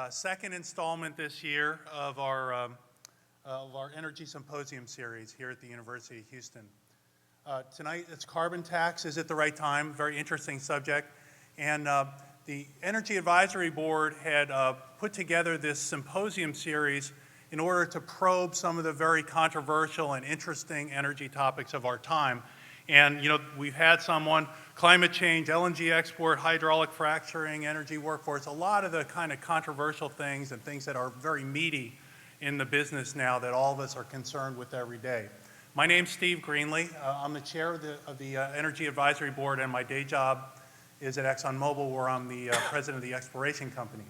Second installment this year of our Energy Symposium Series here at the University of Houston. Tonight it's carbon tax. Is it the right time? Very interesting subject. And the Energy Advisory Board had put together this symposium series in order to probe some of the very controversial and interesting energy topics of our time. And we've had some on climate change, LNG export, hydraulic fracturing, energy workforce, a lot of the kind of controversial things and things that are very meaty in the business now that all of us are concerned with every day. My name's Steve Greenlee. I'm the chair of the Energy Advisory Board, and my day job is at ExxonMobil, where I'm the president of the exploration company.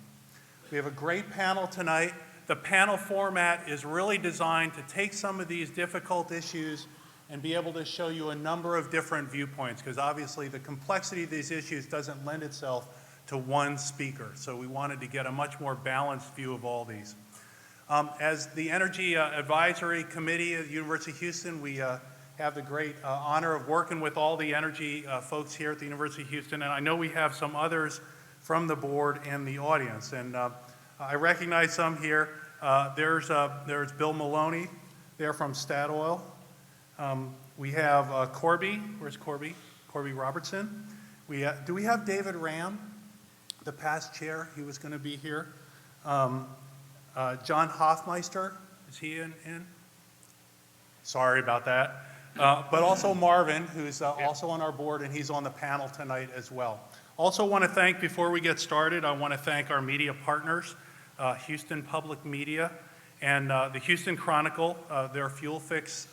We have a great panel tonight. The panel format is really designed to take some of these difficult issues and be able to show you a number of different viewpoints, because obviously the complexity of these issues doesn't lend itself to one speaker. So we wanted to get a much more balanced view of all these. As the Energy Advisory Committee at the University of Houston, we have the great honor of working with all the energy folks here at the University of Houston, and I know we have some others from the board and the audience. And I recognize some here. There's Bill Maloney there from Statoil. We have Corby. Where's Corby? Corby Robertson. Do we have David Ram, the past chair? He was going to be here. John Hoffmeister, is he in? Sorry about that. But also Marvin, who's also on our board, and he's on the panel tonight as well. Also want to thank, before we get started, I want to thank our media partners, Houston Public Media and the Houston Chronicle, their Fuel Fix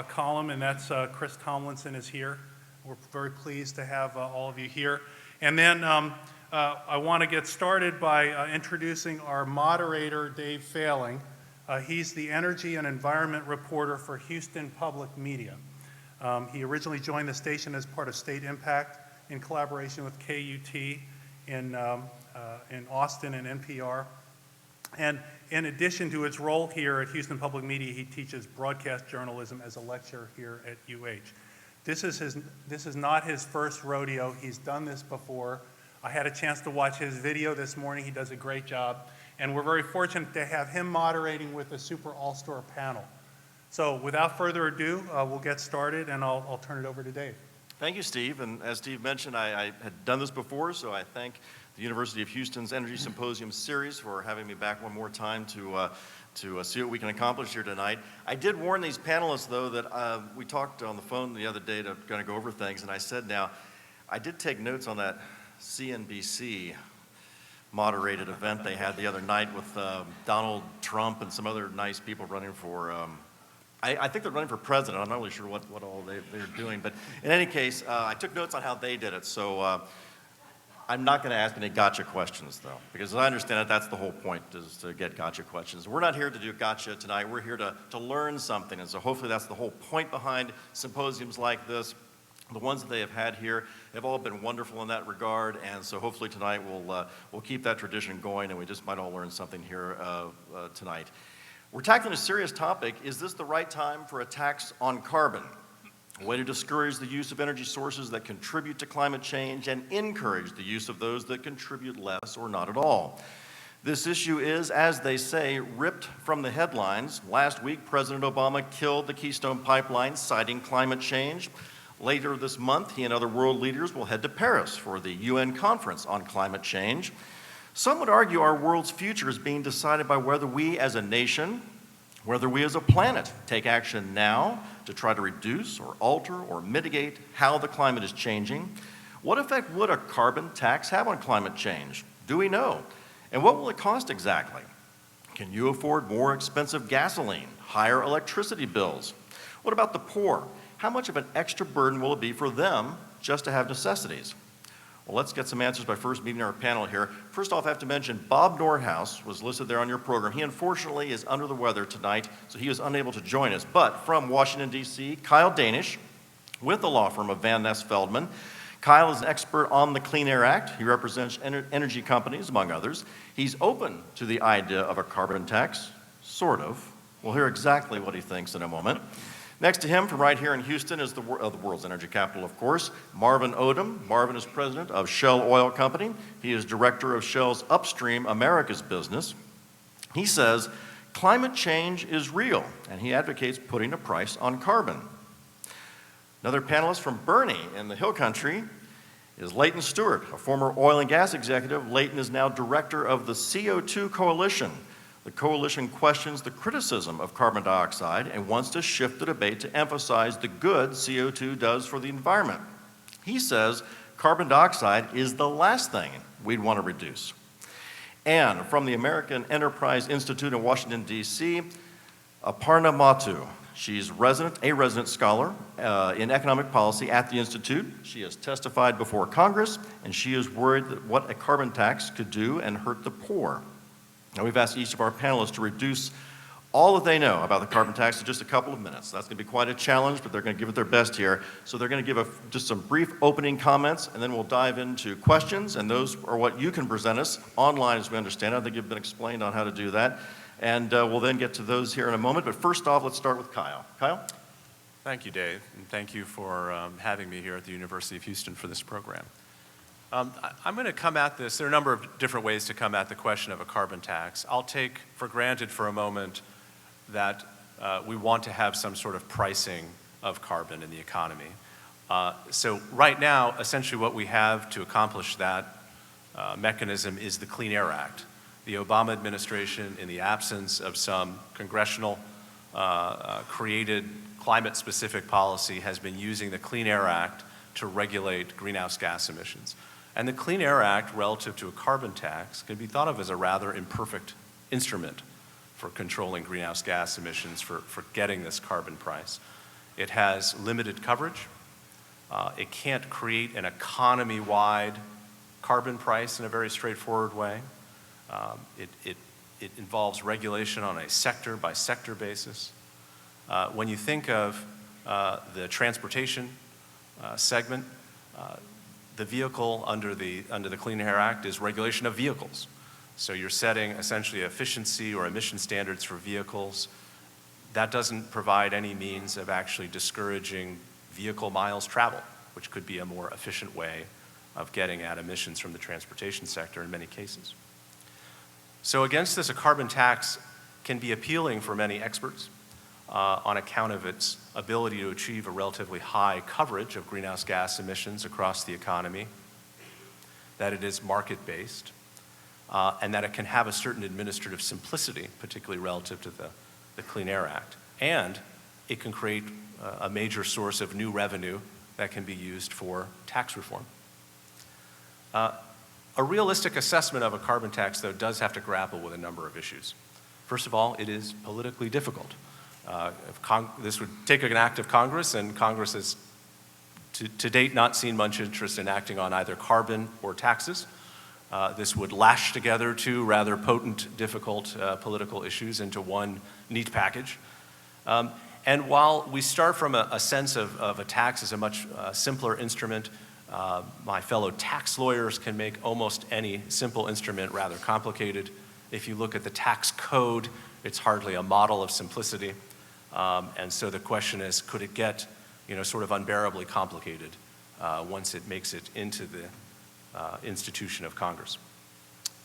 column, and that's Chris Tomlinson is here. We're very pleased to have all of you here. And then I want to get started by introducing our moderator, Dave Failing. He's the energy and environment reporter for Houston Public Media. He originally joined the station as part of State Impact in collaboration with KUT in Austin and NPR. And in addition to his role here at Houston Public Media, he teaches broadcast journalism as a lecturer here at UH. This is not his first rodeo. He's done this before. I had a chance to watch his video this morning. He does a great job. And we're very fortunate to have him moderating with a super all-star panel. So without further ado, we'll get started, and I'll turn it over to Dave. Thank you, Steve. And as Steve mentioned, I had done this before, so I thank the University of Houston's Energy Symposium Series for having me back one more time to see what we can accomplish here tonight. I did warn these panelists, though, that we talked on the phone the other day to kind of go over things, and I said, now, I did take notes on that CNBC moderated event they had the other night with Donald Trump and some other nice people running for, I think they're running for president. I'm not really sure what all they're doing, but in any case, I took notes on how they did it, so I'm not going to ask any gotcha questions, though, because as I understand it, that's the whole point, is to get gotcha questions. We're not here to do gotcha tonight. We're here to learn something, and so hopefully that's the whole point behind symposiums like this. The ones that they have had here have all been wonderful in that regard, and so hopefully tonight we'll keep that tradition going, and we just might all learn something here tonight. We're tackling a serious topic. Is this the right time for a tax on carbon? A way to discourage the use of energy sources that contribute to climate change and encourage the use of those that contribute less or not at all. This issue is, as they say, ripped from the headlines. Last week, President Obama killed the Keystone Pipeline, citing climate change. Later this month, he and other world leaders will head to Paris for the UN conference on climate change. Some would argue our world's future is being decided by whether we as a nation, whether we as a planet take action now to try to reduce or alter or mitigate how the climate is changing. What effect would a carbon tax have on climate change? Do we know? And what will it cost exactly? Can you afford more expensive gasoline, higher electricity bills? What about the poor? How much of an extra burden will it be for them just to have necessities? Well, let's get some answers by first meeting our panel here. First off, I have to mention Bob Nordhaus was listed there on your program. He unfortunately is under the weather tonight, so he was unable to join us. But from Washington, D.C., Kyle Danish with the law firm of Van Ness Feldman. Kyle is an expert on the Clean Air Act. He represents energy companies, among others. He's open to the idea of a carbon tax, sort of. We'll hear exactly what he thinks in a moment. Next to him, from right here in Houston, is the world's energy capital, of course, Marvin Odum. Marvin is president of Shell Oil Company. He is director of Shell's Upstream Americas business. He says, climate change is real, and he advocates putting a price on carbon. Another panelist from Bernie in the Hill Country is Leighton Steward, a former oil and gas executive. Leighton is now director of the CO2 Coalition. The coalition questions the criticism of carbon dioxide and wants to shift the debate to emphasize the good CO2 does for the environment. He says carbon dioxide is the last thing we'd want to reduce. And from the American Enterprise Institute in Washington, D.C., Aparna Mathur. She's a resident scholar in economic policy at the Institute. She has testified before Congress, and she is worried that what a carbon tax could do and hurt the poor. Now, we've asked each of our panelists to reduce all that they know about the carbon tax to just a couple of minutes. That's going to be quite a challenge, but they're going to give it their best here. So they're going to give just some brief opening comments, and then we'll dive into questions, and those are what you can present us online, as we understand it. I think you've been explained on how to do that. And we'll then get to those here in a moment. But first off, let's start with Kyle. Kyle? Thank you, Dave, and thank you for having me here at the University of Houston for this program. I'm going to come at this. There are a number of different ways to come at the question of a carbon tax. I'll take for granted for a moment that we want to have some sort of pricing of carbon in the economy. So right now, essentially what we have to accomplish that mechanism is the Clean Air Act. The Obama administration, in the absence of some congressional created climate-specific policy, has been using the Clean Air Act to regulate greenhouse gas emissions. And the Clean Air Act, relative to a carbon tax, can be thought of as a rather imperfect instrument for controlling greenhouse gas emissions, for getting this carbon price. It has limited coverage. It can't create an economy-wide carbon price in a very straightforward way. It involves regulation on a sector-by-sector basis. When you think of the transportation segment, the vehicle under the Clean Air Act is regulation of vehicles. So you're setting essentially efficiency or emission standards for vehicles. That doesn't provide any means of actually discouraging vehicle miles traveled, which could be a more efficient way of getting at emissions from the transportation sector in many cases. So against this, a carbon tax can be appealing for many experts on account of its ability to achieve a relatively high coverage of greenhouse gas emissions across the economy, that it is market-based, and that it can have a certain administrative simplicity, particularly relative to the Clean Air Act. And it can create a major source of new revenue that can be used for tax reform. A realistic assessment of a carbon tax, though, does have to grapple with a number of issues. First of all, it is politically difficult. This would take an act of Congress, and Congress has to date not seen much interest in acting on either carbon or taxes. This would lash together two rather potent, difficult political issues into one neat package. And while we start from a sense of a tax as a much simpler instrument, my fellow tax lawyers can make almost any simple instrument rather complicated. If you look at the tax code, it's hardly a model of simplicity. And so the question is, could it get, sort of unbearably complicated once it makes it into the institution of Congress?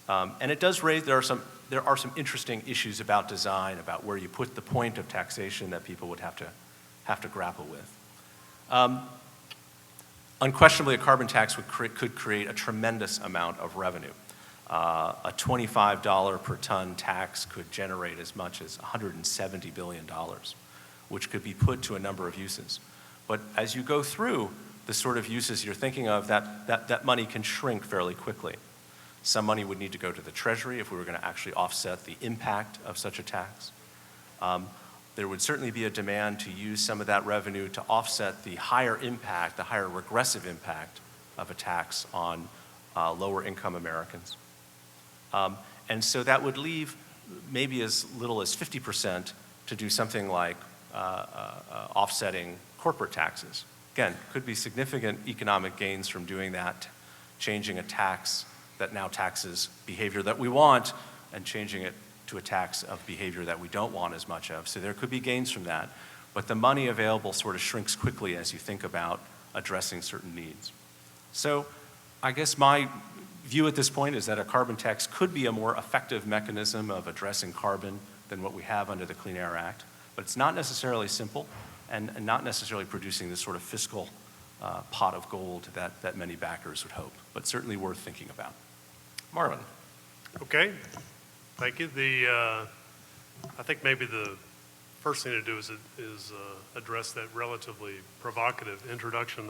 And it does raise, there are some interesting issues about design, about where you put the point of taxation that people would have to grapple with. Unquestionably, a carbon tax could create a tremendous amount of revenue. A $25 per ton tax could generate as much as $170 billion, which could be put to a number of uses. But as you go through the sort of uses you're thinking of, that money can shrink fairly quickly. Some money would need to go to the Treasury if we were going to actually offset the impact of such a tax. There would certainly be a demand to use some of that revenue to offset the higher impact, the higher regressive impact of a tax on lower income Americans. And so that would leave maybe as little as 50% to do something like offsetting corporate taxes. Again, could be significant economic gains from doing that, changing a tax that now taxes behavior that we want and changing it to a tax of behavior that we don't want as much of. So there could be gains from that. but the money available sort of shrinks quickly as you think about addressing certain needs. So I guess my view at this point is that a carbon tax could be a more effective mechanism of addressing carbon than what we have under the Clean Air Act, but it's not necessarily simple and not necessarily producing this sort of fiscal pot of gold that many backers would hope, but certainly worth thinking about. Marvin. Okay, thank you. I think maybe the first thing to do is address that relatively provocative introduction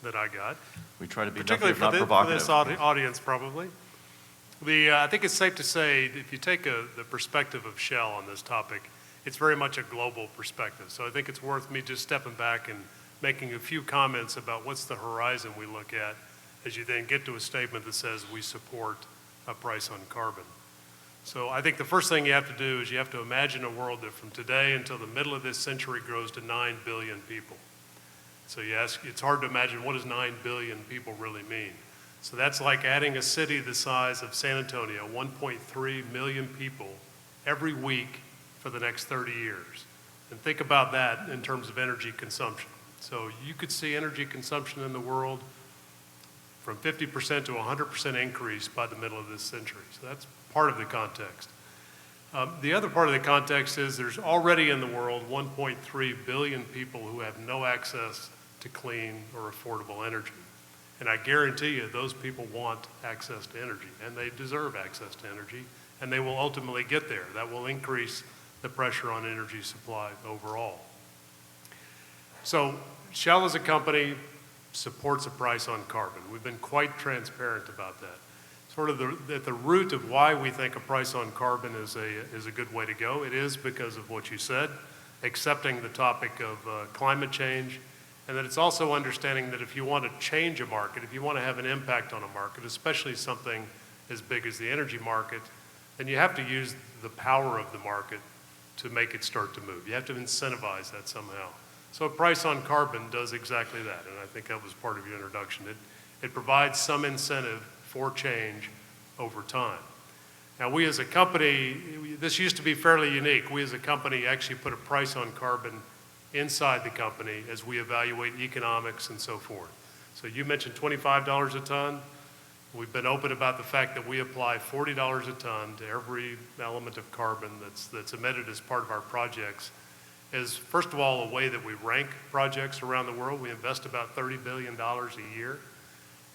that I got. We try to be nothing Particularly if not for provocative. this audience, probably. I think it's safe to say, if you take the perspective of Shell on this topic, it's very much a global perspective. So I think it's worth me just stepping back and making a few comments about what's the horizon we look at as you then get to a statement that says we support a price on carbon. So I think the first thing you have to do is you have to imagine a world that from today until the middle of this century grows to 9 billion people. So you ask, it's hard to imagine what does 9 billion people really mean. So that's like adding a city the size of San Antonio, 1.3 million people every week for the next 30 years. And think about that in terms of energy consumption. So you could see energy consumption in the world from 50% to 100% increase by the middle of this century. So that's part of the context. The other part of the context is there's already in the world 1.3 billion people who have no access to clean or affordable energy. And I guarantee you those people want access to energy, and they deserve access to energy, and they will ultimately get there. That will increase the pressure on energy supply overall. So Shell as a company supports a price on carbon. We've been quite transparent about that. Sort of at the root of why we think a price on carbon is a good way to go. It is because of what you said, accepting the topic of climate change, and that it's also understanding that if you want to change a market, if you want to have an impact on a market, especially something as big as the energy market, then you have to use the power of the market to make it start to move. You have to incentivize that somehow. So a price on carbon does exactly that, and I think that was part of your introduction. It provides some incentive for change over time. Now we as a company, this used to be fairly unique. We as a company actually put a price on carbon inside the company as we evaluate economics and so forth. So you mentioned $25 a ton. We've been open about the fact that we apply $40 a ton to every element of carbon that's emitted as part of our projects as, first of all, a way that we rank projects around the world. We invest about $30 billion a year.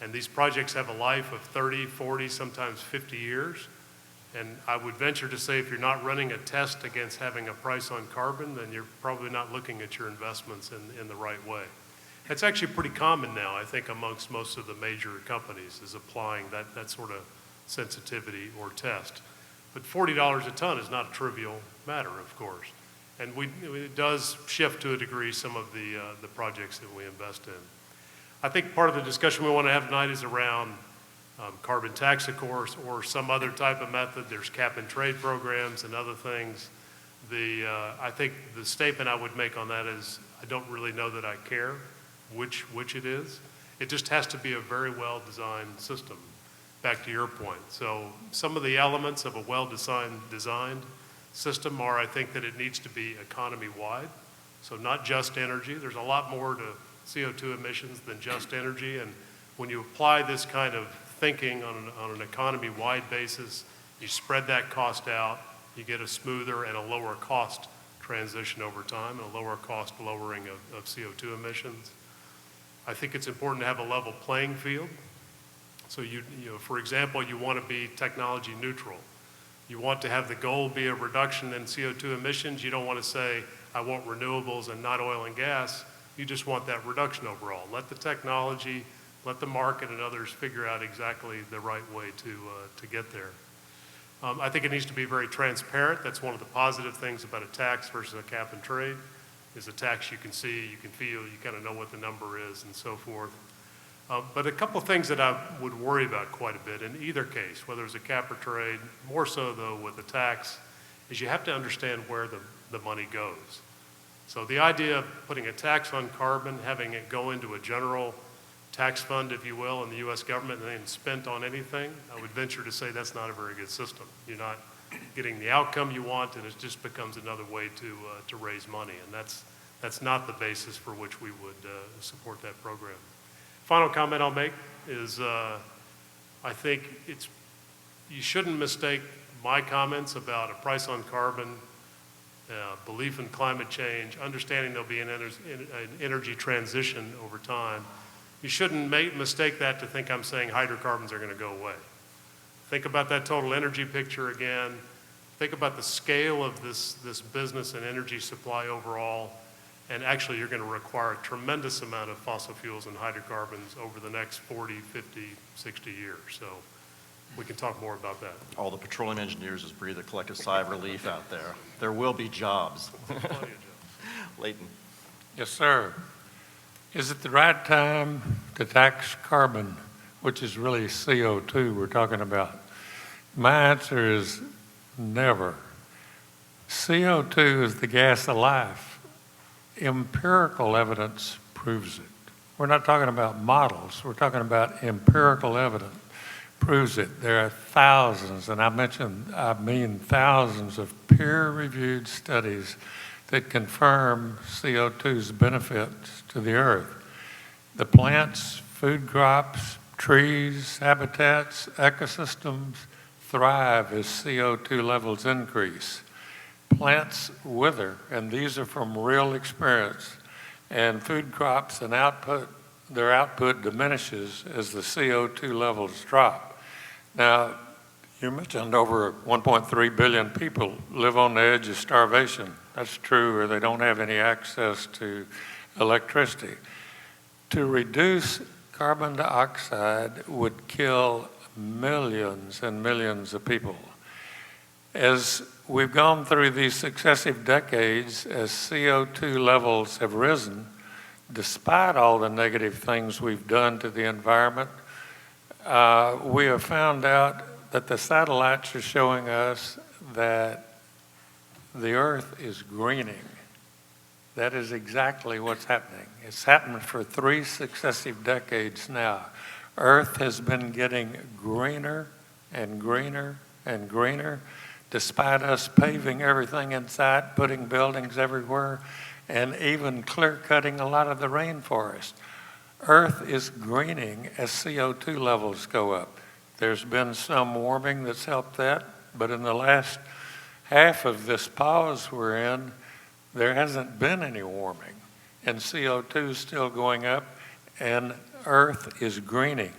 And these projects have a life of 30, 40, sometimes 50 years. And I would venture to say if you're not running a test against having a price on carbon, then you're probably not looking at your investments in the right way. It's actually pretty common now, I think, amongst most of the major companies is applying that sort of sensitivity or test. But $40 a ton is not a trivial matter, of course. And it does shift to a degree some of the projects that we invest in. I think part of the discussion we want to have tonight is around carbon tax, of course, or some other type of method. There's cap and trade programs and other things. I think the statement I would make on that is I don't really know that I care which it is. It just has to be a very well-designed system, back to your point. So some of the elements of a well-designed system are, I think, that it needs to be economy-wide. So not just energy. There's a lot more to CO2 emissions than just energy. And when you apply this kind of thinking on an economy-wide basis, you spread that cost out, you get a smoother and a lower cost transition over time and a lower cost lowering of CO2 emissions. I think it's important to have a level playing field. So for example, you want to be technology neutral. You want to have the goal be a reduction in CO2 emissions. You don't want to say, I want renewables and not oil and gas. You just want that reduction overall. Let the technology, let the market and others figure out exactly the right way to get there. I think it needs to be very transparent. That's one of the positive things about a tax versus a cap and trade, is a tax you can see, you can feel, you kind of know what the number is and so forth. But a couple of things that I would worry about quite a bit in either case, whether it's a cap or trade, more so though with a tax, is you have to understand where the money goes. So the idea of putting a tax on carbon, having it go into a general tax fund, if you will, in the U.S. government and then spent on anything, I would venture to say that's not a very good system. You're not getting the outcome you want, and it just becomes another way to raise money, and that's not the basis for which we would support that program. Final comment I'll make is I think you shouldn't mistake my comments about a price on carbon, belief in climate change, understanding there'll be an energy transition over time. You shouldn't mistake that to think I'm saying hydrocarbons are going to go away. Think about that total energy picture again. Think about the scale of this business and energy supply overall. And actually, you're going to require a tremendous amount of fossil fuels and hydrocarbons over the next 40, 50, 60 years. So we can talk more about that. All the petroleum engineers just breathe a collective sigh of relief out there. There will be jobs. Plenty of jobs. Leighton. Yes, sir. Is it the right time to tax carbon, which is really CO2 we're talking about? My answer is never. CO2 is the gas of life. Empirical evidence proves it. We're not talking about models. We're talking about empirical evidence. Proves it. There are thousands, and I mean thousands of peer-reviewed studies that confirm CO2's benefits to the earth. The plants, food crops, trees, habitats, ecosystems thrive as CO2 levels increase. Plants wither, and these are from real experience, and food crops and their output diminishes as the CO2 levels drop. Now, you mentioned over 1.3 billion people live on the edge of starvation. That's true, or they don't have any access to electricity. To reduce carbon dioxide would kill millions and millions of people. As we've gone through these successive decades, as CO2 levels have risen, despite all the negative things we've done to the environment, we have found out that the satellites are showing us that the Earth is greening. That is exactly what's happening. It's happened for 3 successive decades now. Earth has been getting greener and greener and greener, despite us paving everything in sight, putting buildings everywhere, and even clear-cutting a lot of the rainforest. Earth is greening as CO2 levels go up. There's been some warming that's helped that, but in the last half of this pause we're in, there hasn't been any warming, and CO2 is still going up, and Earth is greening.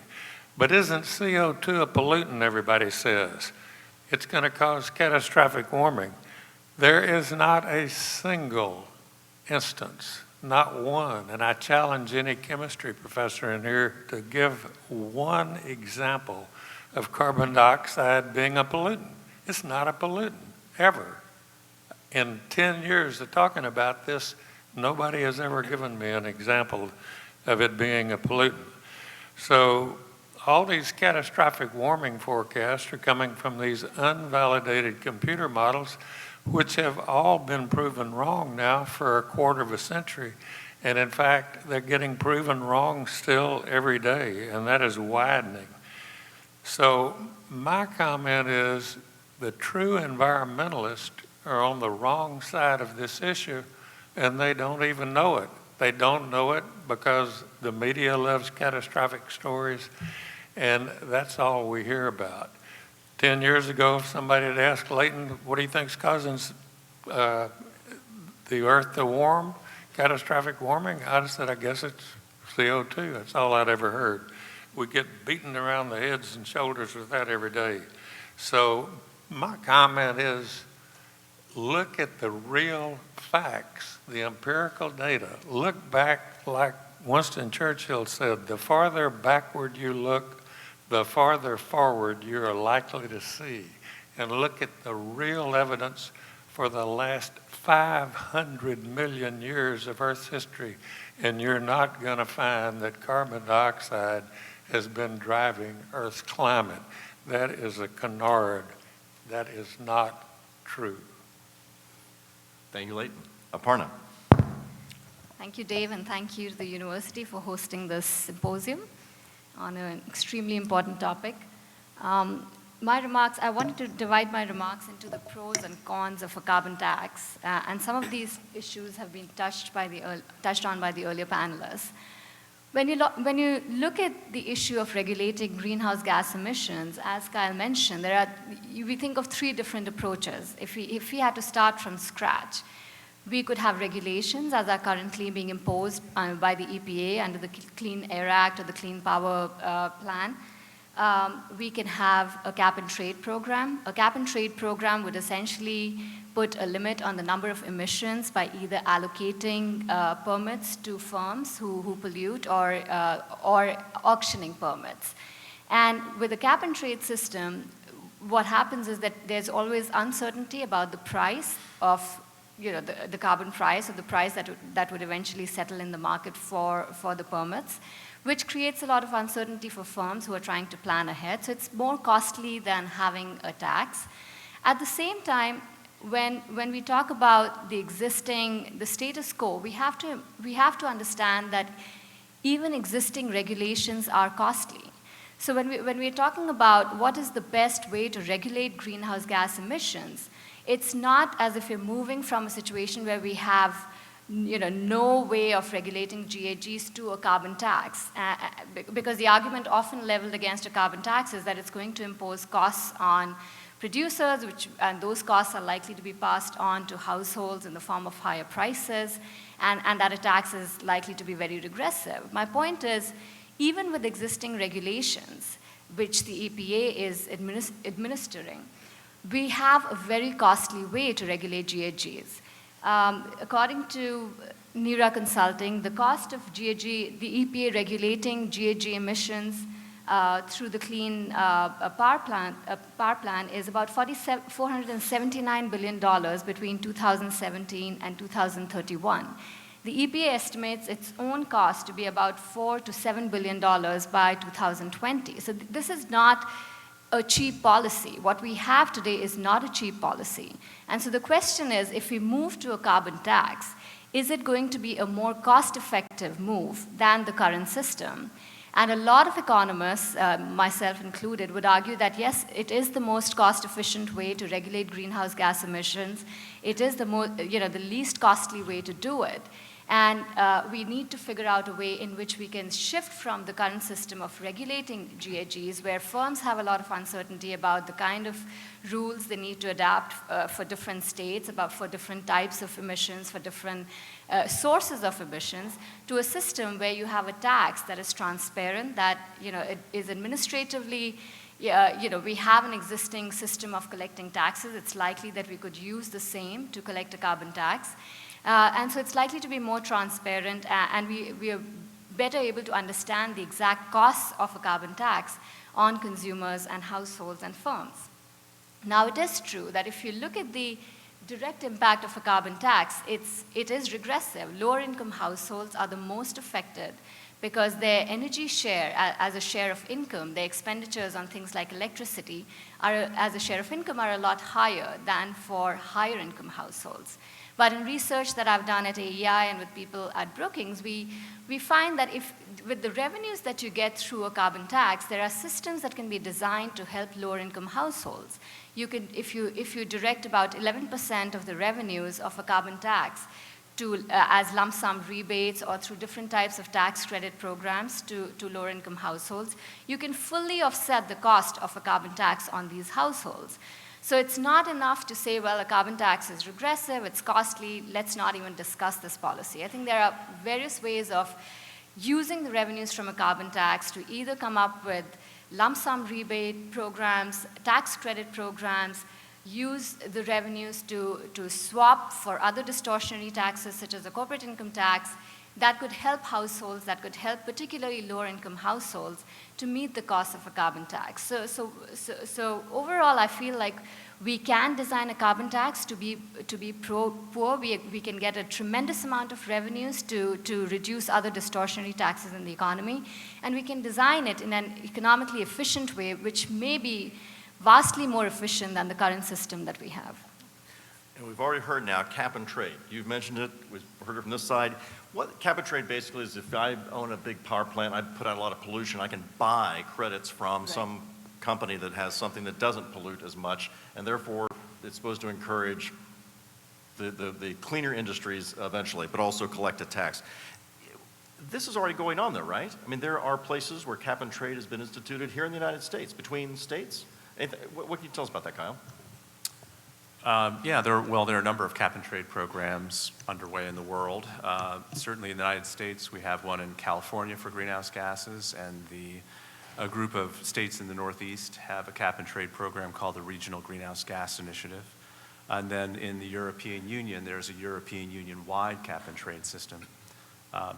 But isn't CO2 a pollutant, everybody says? It's going to cause catastrophic warming. There is not a single instance, not one, and I challenge any chemistry professor in here to give one example of carbon dioxide being a pollutant. It's not a pollutant, ever. In 10 years of talking about this, nobody has ever given me an example of it being a pollutant. So all these catastrophic warming forecasts are coming from these unvalidated computer models, which have all been proven wrong now for a quarter of a century. And in fact, they're getting proven wrong still every day, and that is widening. So my comment is the true environmentalists are on the wrong side of this issue, and they don't even know it. They don't know it because the media loves catastrophic stories, and that's all we hear about. 10 years ago, if somebody had asked Leighton, what do you think's causing the Earth to warm, catastrophic warming? I'd have said, I guess it's CO2. That's all I'd ever heard. We get beaten around the heads and shoulders with that every day. So my comment is, look at the real facts, the empirical data. Look back, like Winston Churchill said, the farther backward you look, the farther forward you're likely to see. And look at the real evidence for the last 500 million years of Earth's history, and you're not going to find that carbon dioxide has been driving Earth's climate. That is a canard. That is not true. Thank you, Leighton. Aparna. Thank you, Dave, and thank you to the university for hosting this symposium on an extremely important topic. my remarks, I wanted to divide my remarks into the pros and cons of a carbon tax, and some of these issues have been touched on by the earlier panelists. When you look at the issue of regulating greenhouse gas emissions, as Kyle mentioned, we think of three different approaches. If we had to start from scratch, we could have regulations as are currently being imposed by the EPA under the Clean Air Act or the Clean Power Plan. We can have a cap and trade program. A cap and trade program would essentially put a limit on the number of emissions by either allocating permits to firms who pollute or auctioning permits. And with a cap and trade system, what happens is that there's always uncertainty about the price of the carbon price, or the price that would eventually settle in the market for the permits, which creates a lot of uncertainty for firms who are trying to plan ahead. So it's more costly than having a tax. At the same time, when we talk about the status quo, we have to understand that even existing regulations are costly. So when we're talking about what is the best way to regulate greenhouse gas emissions, it's not as if we're moving from a situation where we have no way of regulating GHGs to a carbon tax, because the argument often leveled against a carbon tax is that it's going to impose costs on producers, and those costs are likely to be passed on to households in the form of higher prices, and that a tax is likely to be very regressive. My point is, even with existing regulations, which the EPA is administering, we have a very costly way to regulate GHGs. According to NERA Consulting, the cost of GHG, the EPA regulating GHG emissions through the Clean Power Plan is about $479 billion between 2017 and 2031. The EPA estimates its own cost to be about $4 to $7 billion by 2020. So this is not a cheap policy. What we have today is not a cheap policy. And so the question is, if we move to a carbon tax, is it going to be a more cost-effective move than the current system? And a lot of economists, myself included, would argue that yes, it is the most cost-efficient way to regulate greenhouse gas emissions. It is the least costly way to do it. And we need to figure out a way in which we can shift from the current system of regulating GHGs, where firms have a lot of uncertainty about the kind of rules they need to adapt for different states, for different types of emissions, for different sources of emissions, to a system where you have a tax that is transparent, that it is administratively, we have an existing system of collecting taxes. It's likely that we could use the same to collect a carbon tax. And so it's likely to be more transparent, and we are better able to understand the exact costs of a carbon tax on consumers and households and firms. Now, it is true that if you look at the direct impact of a carbon tax, it is regressive. Lower income households are the most affected because their energy share as a share of income, their expenditures on things like electricity as a share of income are a lot higher than for higher income households. But in research that I've done at AEI and with people at Brookings, we find that with the revenues that you get through a carbon tax, there are systems that can be designed to help lower income households. If you direct about 11% of the revenues of a carbon tax as lump sum rebates or through different types of tax credit programs to lower income households, you can fully offset the cost of a carbon tax on these households. So it's not enough to say, well, a carbon tax is regressive, it's costly, let's not even discuss this policy. I think there are various ways of using the revenues from a carbon tax to either come up with lump sum rebate programs, tax credit programs, use the revenues to swap for other distortionary taxes such as a corporate income tax that could help households, that could help particularly lower income households to meet the cost of a carbon tax. So overall, I feel like we can design a carbon tax to be pro-poor. We can get a tremendous amount of revenues to reduce other distortionary taxes in the economy. And we can design it in an economically efficient way, which may be vastly more efficient than the current system that we have. And we've already heard now cap and trade. You've mentioned it. We've heard it from this side. What cap and trade basically is, if I own a big power plant, I put out a lot of pollution, I can buy credits from some company that has something that doesn't pollute as much, and therefore it's supposed to encourage the cleaner industries eventually, but also collect a tax. This is already going on, though, right? I mean, there are places where cap and trade has been instituted here in the United States, between states. What can you tell us about that, Kyle? Yeah, there are a number of cap and trade programs underway in the world. Certainly in the United States, we have one in California for greenhouse gases, and a group of states in the Northeast have a cap and trade program called the Regional Greenhouse Gas Initiative. And then in the European Union, there's a European Union-wide cap and trade system.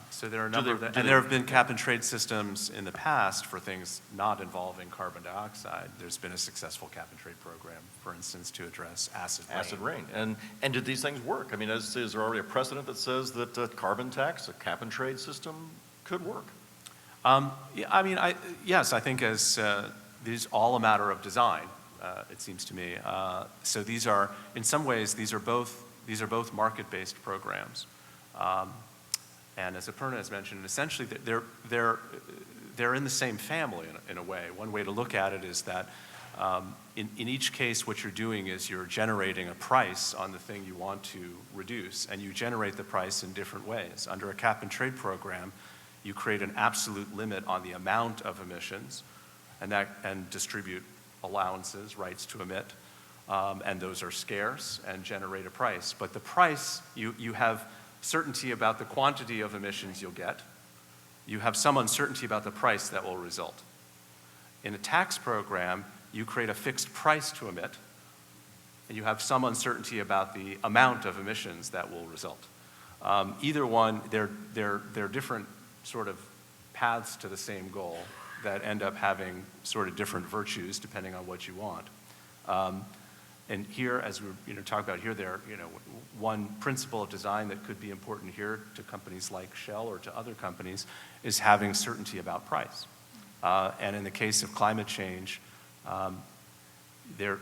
So there are a number and there have been cap and trade systems in the past for things not involving carbon dioxide. There's been a successful cap and trade program, for instance, to address acid rain. Acid rain. And did these things work? I mean, is there already a precedent that says that a carbon tax, a cap and trade system, could work? Yeah, I mean, yes, I think as these all a matter of design, it seems to me. So these are, in some ways, these are both market-based programs. And as Aparna has mentioned, essentially they're in the same family in a way. One way to look at it is that in each case, what you're doing is you're generating a price on the thing you want to reduce, and you generate the price in different ways. Under a cap and trade program, you create an absolute limit on the amount of emissions, and distribute allowances, rights to emit, and those are scarce and generate a price. But the price, you have certainty about the quantity of emissions you'll get. You have some uncertainty about the price that will result. In a tax program, you create a fixed price to emit, and you have some uncertainty about the amount of emissions that will result. Either one, they're different sort of paths to the same goal that end up having sort of different virtues depending on what you want. And here, as we're talking about here, one principle of design that could be important here to companies like Shell or to other companies is having certainty about price. And in the case of climate change, their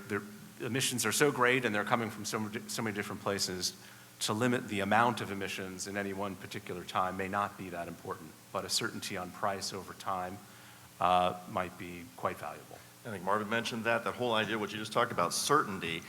emissions are so great and they're coming from so many different places. To limit the amount of emissions in any one particular time may not be that important, but a certainty on price over time might be quite valuable. I think Marvin mentioned that whole idea, what you just talked about, certainty.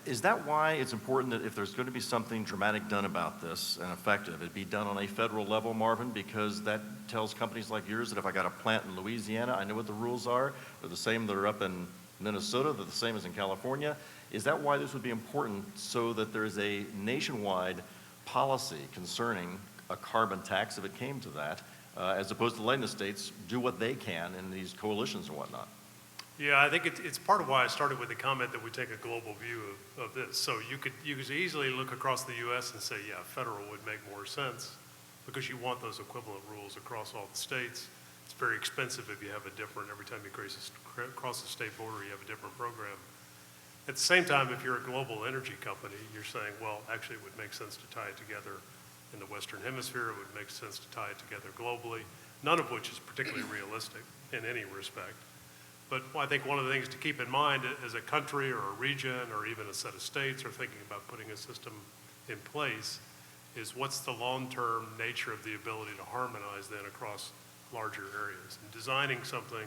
Is that why it's important that if there's going to be something dramatic done about this and effective, it be done on a federal level, Marvin, because that tells companies like yours that if I got a plant in Louisiana, I know what the rules are. They're the same that are up in Minnesota. They're the same as in California. Is that why this would be important, so that there's a nationwide policy concerning a carbon tax if it came to that, as opposed to letting the states do what they can in these coalitions and whatnot? Yeah, I think it's part of why I started with the comment that we take a global view of this. So you could easily look across the U.S. and say, yeah, federal would make more sense because you want those equivalent rules across all the states. It's very expensive if you have a different, every time you cross the state border, you have a different program. At the same time, if you're a global energy company, you're saying, well, actually it would make sense to tie it together in the Western Hemisphere. It would make sense to tie it together globally, none of which is particularly realistic in any respect. But I think one of the things to keep in mind as a country or a region or even a set of states are thinking about putting a system in place is what's the long-term nature of the ability to harmonize then across larger areas. And designing something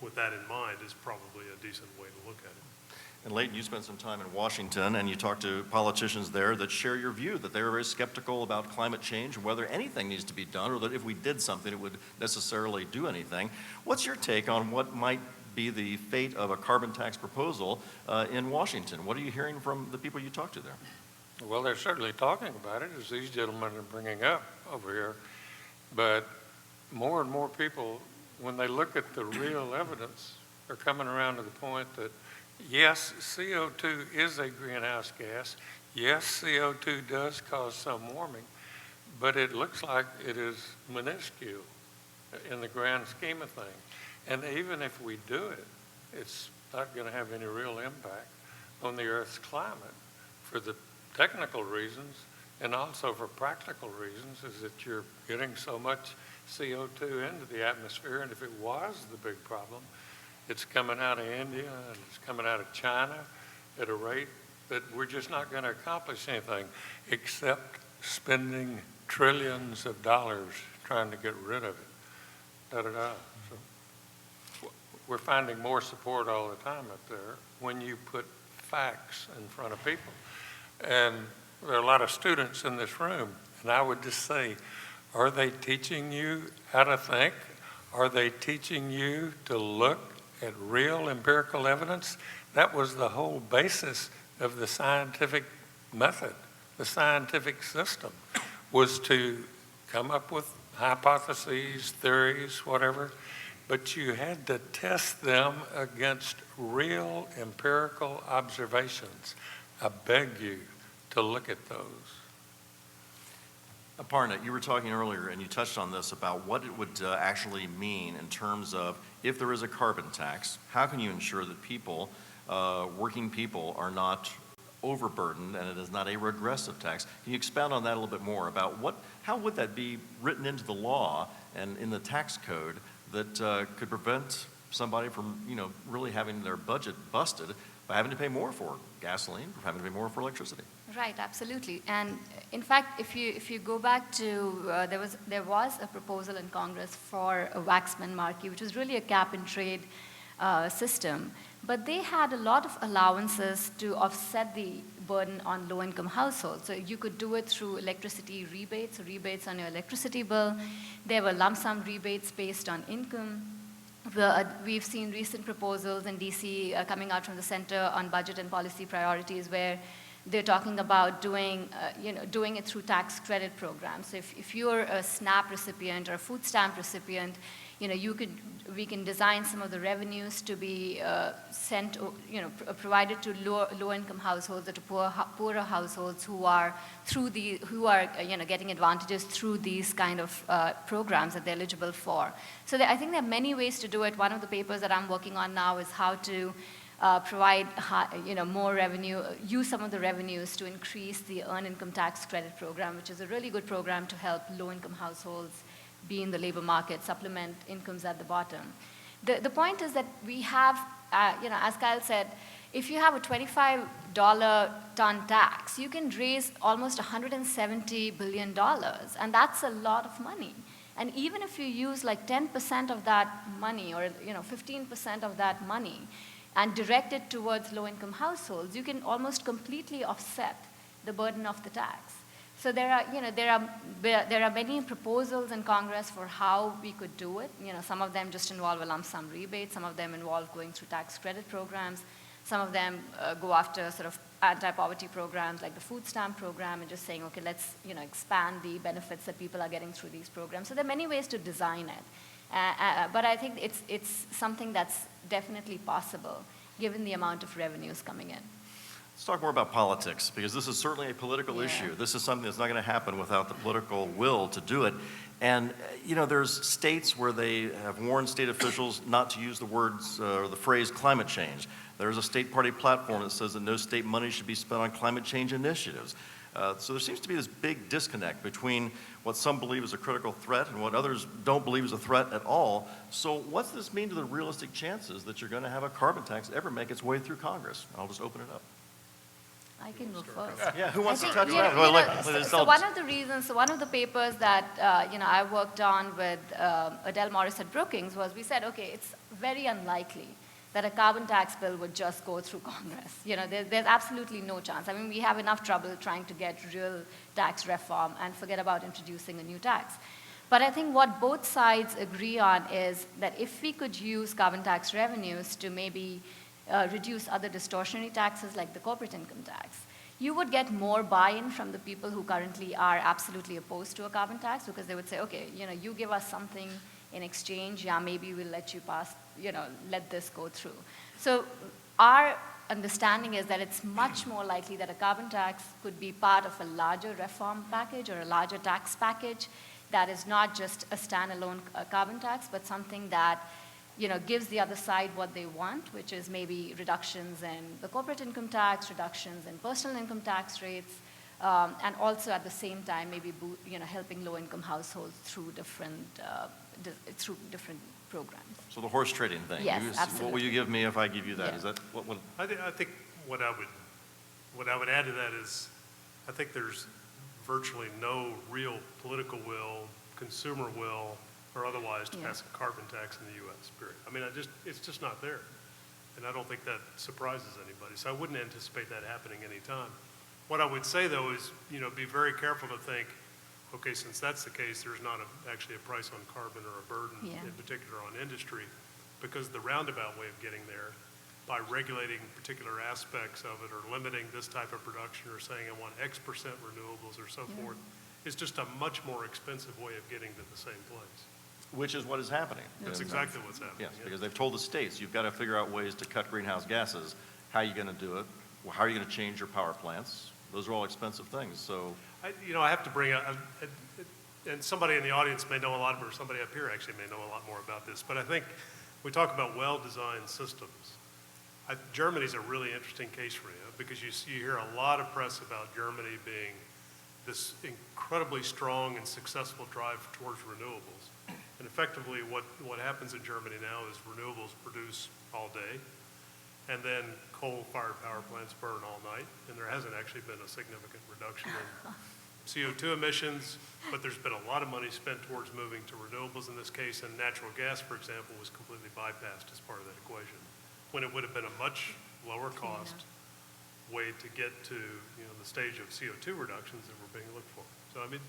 with that in mind is probably a decent way to look at it. And Leighton, you spent some time in Washington, and you talked to politicians there that share your view, that they were very skeptical about climate change and whether anything needs to be done, or that if we did something, it would necessarily do anything. What's your take on what might be the fate of a carbon tax proposal in Washington? What are you hearing from the people you talk to there? Well, they're certainly talking about it, as these gentlemen are bringing up over here. But more and more people, when they look at the real evidence, are coming around to the point that, yes, CO2 is a greenhouse gas. Yes, CO2 does cause some warming, but it looks like it is minuscule in the grand scheme of things. And even if we do it, it's not going to have any real impact on the Earth's climate for the technical reasons and also for practical reasons, is that you're getting so much CO2 into the atmosphere, and if it was the big problem, it's coming out of India and it's coming out of China at a rate that we're just not going to accomplish anything except spending trillions of dollars trying to get rid of it. So. we're finding more support all the time up there when you put facts in front of people. And there are a lot of students in this room, and I would just say, are they teaching you how to think? Are they teaching you to look at real empirical evidence? That was the whole basis of the scientific method. The scientific system was to come up with hypotheses, theories, whatever, but you had to test them against real empirical observations. I beg you to look at those. Aparna, you were talking earlier, and you touched on this about what it would actually mean in terms of if there is a carbon tax, how can you ensure that people, working people, are not overburdened and it is not a regressive tax? Can you expound on that a little bit more about how would that be written into the law and in the tax code that could prevent somebody from, really having their budget busted by having to pay more for gasoline, or having to pay more for electricity? Right, absolutely. And in fact, if you go back to, there was a proposal in Congress for a Waxman Markey, which was really a cap and trade system. But they had a lot of allowances to offset the burden on low-income households. So you could do it through electricity rebates, so rebates on your electricity bill. There were lump sum rebates based on income. We've seen recent proposals in DC coming out from the Center on Budget and Policy Priorities where they're talking about doing it through tax credit programs. So if you're a SNAP recipient or a food stamp recipient, we can design some of the revenues to be provided to low-income households or to poorer households who are getting advantages through these kind of programs that they're eligible for. So I think there are many ways to do it. One of the papers that I'm working on now is how to provide more revenue, use some of the revenues to increase the earned income tax credit program, which is a really good program to help low-income households be in the labor market, supplement incomes at the bottom. The point is that we have, as Kyle said, if you have a $25 ton tax, you can raise almost $170 billion, and that's a lot of money. And even if you use like 10% of that money or 15% of that money and direct it towards low-income households, you can almost completely offset the burden of the tax. So there are many proposals in Congress for how we could do it. Some of them just involve a lump sum rebate. Some of them involve going through tax credit programs. Some of them go after sort of anti-poverty programs like the food stamp program and just saying, okay, let's expand the benefits that people are getting through these programs. So there are many ways to design it. But I think it's something that's definitely possible given the amount of revenues coming in. Let's talk more about politics, because this is certainly a political issue. This is something that's not going to happen without the political will to do it. And, there's states where they have warned state officials not to use the words or the phrase climate change. There's a state party platform that says that no state money should be spent on climate change initiatives. So there seems to be this big disconnect between what some believe is a critical threat and what others don't believe is a threat at all. So what's this mean to the realistic chances that you're going to have a carbon tax ever make its way through Congress? I'll just open it up. I can go first. Yeah, who wants to I touch think, on it? So one of the reasons, one of the papers that I worked on with Adele Morris at Brookings was we said, okay, it's very unlikely that a carbon tax bill would just go through Congress. There's absolutely no chance. I mean, we have enough trouble trying to get real tax reform and forget about introducing a new tax. But I think what both sides agree on is that if we could use carbon tax revenues to maybe reduce other distortionary taxes like the corporate income tax, you would get more buy-in from the people who currently are absolutely opposed to a carbon tax, because they would say, okay, you give us something in exchange, maybe we'll let you pass, let this go through. So our understanding is that it's much more likely that a carbon tax could be part of a larger reform package or a larger tax package that is not just a standalone carbon tax, but something that gives the other side what they want, which is maybe reductions in the corporate income tax, reductions in personal income tax rates, and also at the same time maybe helping low-income households through different programs. So the horse trading thing. Yes, absolutely. What will you give me if I give you that? Yeah. Is that what? I think what I would add to that is I think there's virtually no real political will, consumer will, or otherwise to Yeah. pass a carbon tax in the U.S., period. I mean, it's just not there. And I don't think that surprises anybody. So I wouldn't anticipate that happening anytime. What I would say, though, is, be very careful to think, okay, since that's the case, there's not actually a price on carbon or a burden, Yeah. in particular on industry, because the roundabout way of getting there, by regulating particular aspects of it or limiting this type of production or saying I want X% renewables or so forth, is just a much more expensive way of getting to the same place. Which is what is happening. That's exactly what's happening. Yes, because they've told the states, you've got to figure out ways to cut greenhouse gases. How are you going to do it? How are you going to change your power plants? Those are all expensive things, so. I have to bring up, and somebody in the audience may know a lot, or somebody up here actually may know a lot more about this, but I think we talk about well-designed systems. Germany's a really interesting case for you because you hear a lot of press about Germany being this incredibly strong and successful drive towards renewables. And effectively what happens in Germany now is renewables produce all day, and then coal-fired power plants burn all night, and there hasn't actually been a significant reduction in CO2 emissions, but there's been a lot of money spent towards moving to renewables in this case, and natural gas, for example, was completely bypassed as part of that equation, when it would have been a much lower cost way to get to the stage of CO2 reductions that were being looked for. So I mean,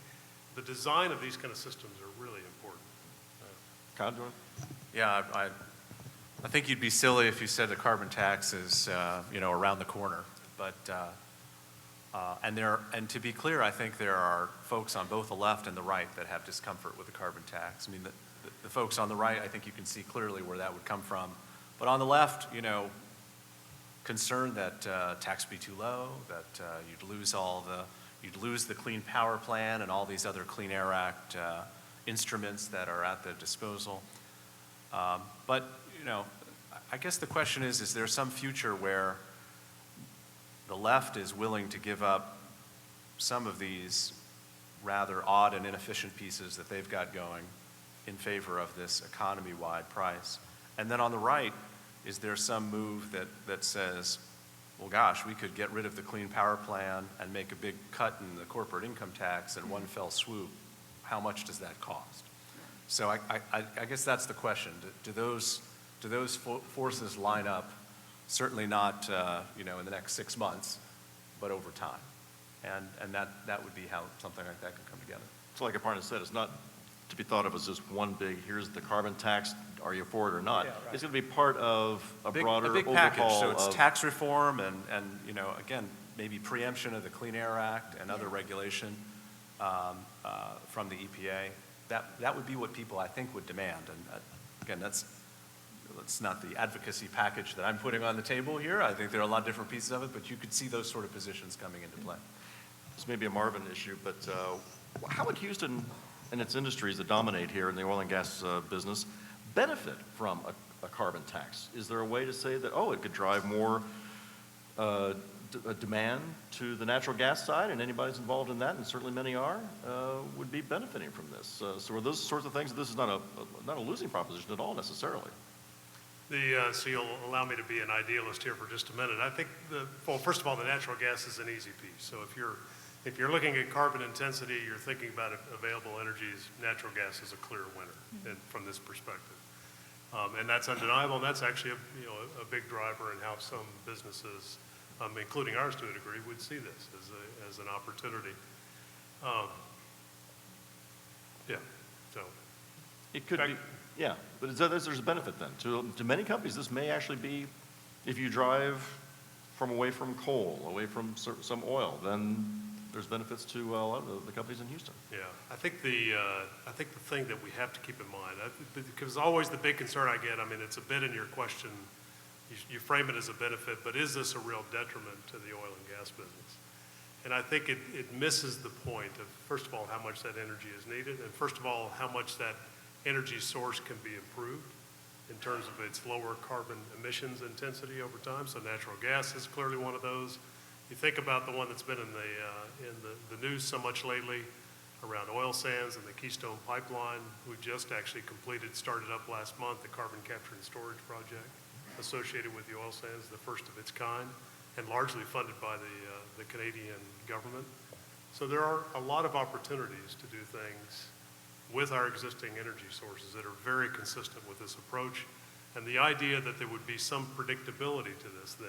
the design of these kind of systems are really important. Con, do you want- Yeah, I think you'd be silly if you said the carbon tax is, around the corner. But, and to be clear, I think there are folks on both the left and the right that have discomfort with the carbon tax. I mean, the folks on the right, I think you can see clearly where that would come from. But on the left, concerned that tax be too low, that you'd lose the Clean Power Plan and all these other Clean Air Act instruments that are at the disposal. But, I guess the question is there some future where the left is willing to give up some of these rather odd and inefficient pieces that they've got going in favor of this economy-wide price? And then on the right, is there some move that says, well, gosh, we could get rid of the Clean Power Plan and make a big cut in the corporate income tax in one fell swoop? How much does that cost? So I guess that's the question. Do those forces line up? Certainly not, in the next 6 months, but over time. And that would be how something like that could come together. So like Aparna said, it's not to be thought of as just one big, here's the carbon tax, are you for it or not? Yeah, right. It's going to be part of a broader a big overhaul package. So it's of tax reform and again, maybe preemption of the Clean Air Act and other regulation from the EPA. That would be what people, I think, would demand. And again, that's not the advocacy package that I'm putting on the table here. I think there are a lot of different pieces of it, but you could see those sort of positions coming into play. This may be a Marvin issue, but how would Houston and its industries that dominate here in the oil and gas business benefit from a carbon tax? Is there a way to say that, it could drive more demand to the natural gas side, and anybody that's involved in that, and certainly many are, would be benefiting from this? So are those sorts of things, this is not a losing proposition at all necessarily. So you'll allow me to be an idealist here for just a minute. I think first of all, the natural gas is an easy piece. So if you're looking at carbon intensity, you're thinking about available energies, natural gas is a clear winner from this perspective. And that's undeniable, and that's actually a big driver in how some businesses, including ours to a degree, would see this as an opportunity. So. It could be, yeah, but there's a benefit then. To many companies, this may actually be, if you drive away from coal, away from some oil, then there's benefits to a lot of the companies in Houston. Yeah, I think the thing that we have to keep in mind, because always the big concern I get, it's a bit in your question, you frame it as a benefit, but is this a real detriment to the oil and gas business? And I think it misses the point of, first of all, how much that energy is needed, and first of all, how much that energy source can be improved in terms of its lower carbon emissions intensity over time. So natural gas is clearly one of those. You think about the one that's been in the news so much lately around oil sands and the Keystone Pipeline. We just actually started up last month, the carbon capture and storage project associated with the oil sands, the first of its kind, and largely funded by the Canadian government. So there are a lot of opportunities to do things with our existing energy sources that are very consistent with this approach. And the idea that there would be some predictability to this then,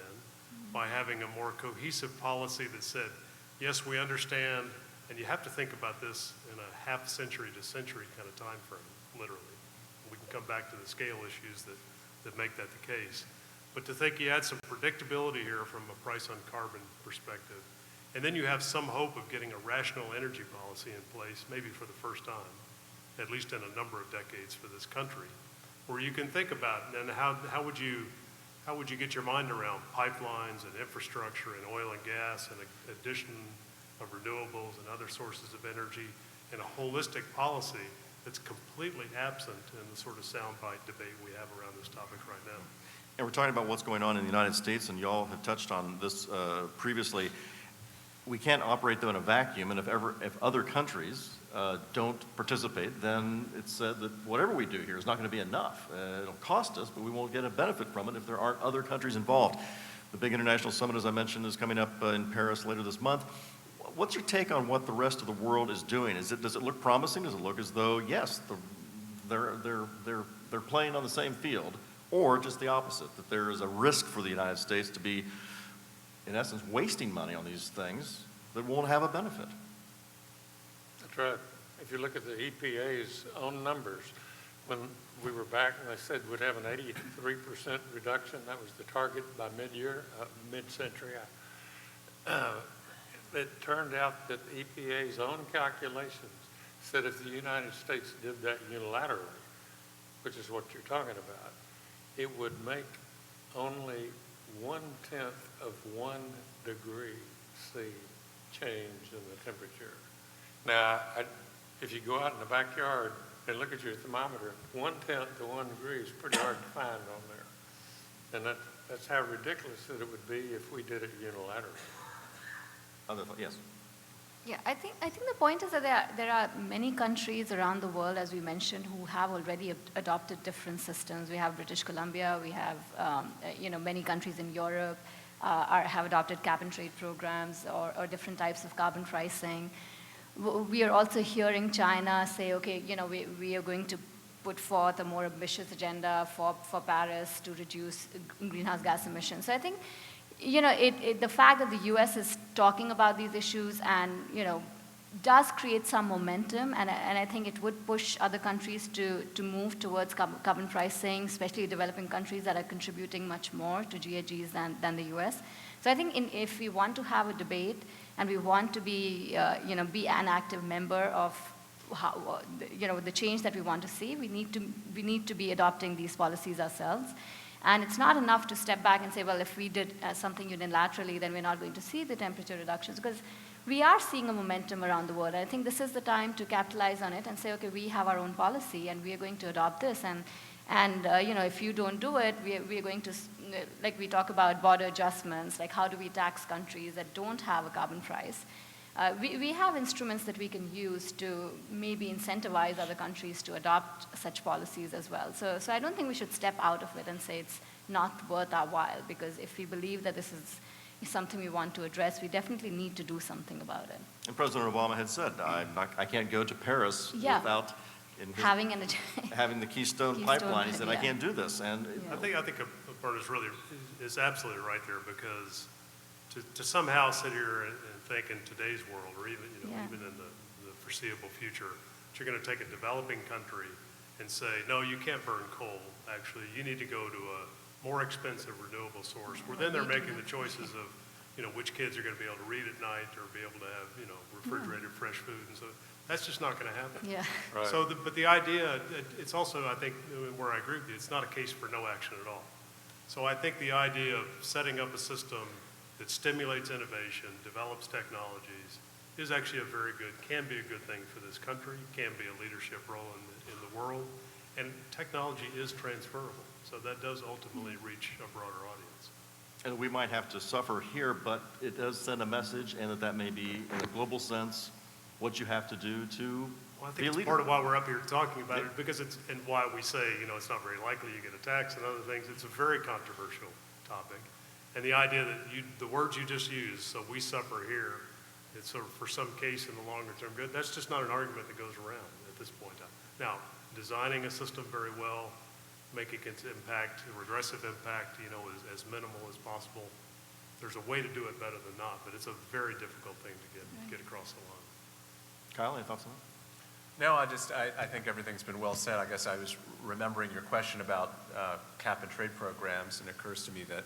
by having a more cohesive policy that said, yes, we understand, and you have to think about this in a half century to century kind of time frame, literally. We can come back to the scale issues that make that the case. But to think you had some predictability here from a price on carbon perspective, and then you have some hope of getting a rational energy policy in place, maybe for the first time, at least in a number of decades for this country, where you can think about, and how would you get your mind around pipelines and infrastructure and oil and gas and addition of renewables and other sources of energy in a holistic policy that's completely absent in the sort of soundbite debate we have around this topic right now. And we're talking about what's going on in the United States, and y'all have touched on this previously. We can't operate them in a vacuum, and if other countries don't participate, then it's said that whatever we do here is not going to be enough. It'll cost us, but we won't get a benefit from it if there aren't other countries involved. The big international summit, as I mentioned, is coming up in Paris later this month. What's your take on what the rest of the world is doing? Does it look promising? Does it look as though, yes, they're playing on the same field, or just the opposite, that there is a risk for the United States to be, in essence, wasting money on these things that won't have a benefit? That's right. If you look at the EPA's own numbers, when we were back and they said we'd have an 83% reduction, that was the target by mid-century. It turned out that the EPA's own calculations said if the United States did that unilaterally, which is what you're talking about, it would make only 1/10 of 1 degree C change in the temperature. Now, if you go out in the backyard and look at your thermometer, 1/10 of 1 degree is pretty hard to find on there. And that's how ridiculous that it would be if we did it unilaterally. Yes. Yeah, I think the point is that there are many countries around the world, as we mentioned, who have already adopted different systems. We have British Columbia, we have many countries in Europe have adopted cap and trade programs or different types of carbon pricing. We are also hearing China say, okay, we are going to put forth a more ambitious agenda for Paris to reduce greenhouse gas emissions. So I think the fact that the U.S. is talking about these issues and, does create some momentum, and I think it would push other countries to move towards carbon pricing, especially developing countries that are contributing much more to GHGs than the U.S. So I think if we want to have a debate and we want to be an active member of the change that we want to see, we need to be adopting these policies ourselves. And it's not enough to step back and say, well, if we did something unilaterally, then we're not going to see the temperature reductions, because we are seeing a momentum around the world. I think this is the time to capitalize on it and say, okay, we have our own policy and we are going to adopt this. And if you don't do it, we are going to, like we talk about border adjustments, like how do we tax countries that don't have a carbon price? We have instruments that we can use to maybe incentivize other countries to adopt such policies as well. So I don't think we should step out of it and say it's not worth our while, because if we believe that this is something we want to address, we definitely need to do something about it. And President Obama had said, I can't go to Paris without having the Keystone Pipeline. He said, I can't do this. And I think Aparna is absolutely right there, because to somehow sit here and think in today's world, or even in the foreseeable future, that you're going to take a developing country and say, no, you can't burn coal. Actually, you need to go to a more expensive renewable source, where then they're making the choices of, which kids are going to be able to read at night or be able to have, refrigerated fresh food. And so that's just not going to happen. Yeah. Right. So, but the idea, it's also, I think, where I agree with you, it's not a case for no action at all. So I think the idea of setting up a system that stimulates innovation, develops technologies, is actually can be a good thing for this country, can be a leadership role in the world, and technology is transferable. So that does ultimately reach a broader audience. And we might have to suffer here, but it does send a message, and that may be, in a global sense, what you have to do to Well, I be think a it's leader. part of why we're up here talking about it, because and why we say, it's not very likely you get a tax and other things. It's a very controversial topic. And the idea that the words you just used, so we suffer here, it's for some case in the longer term good, that's just not an argument that goes around. at this point in time. Now, designing a system very well, making its impact, regressive impact, as minimal as possible. There's a way to do it better than not, but it's a very difficult thing to get across the line. Kyle, any thoughts on that? No, I think everything's been well said. I guess I was remembering your question about cap and trade programs, and it occurs to me that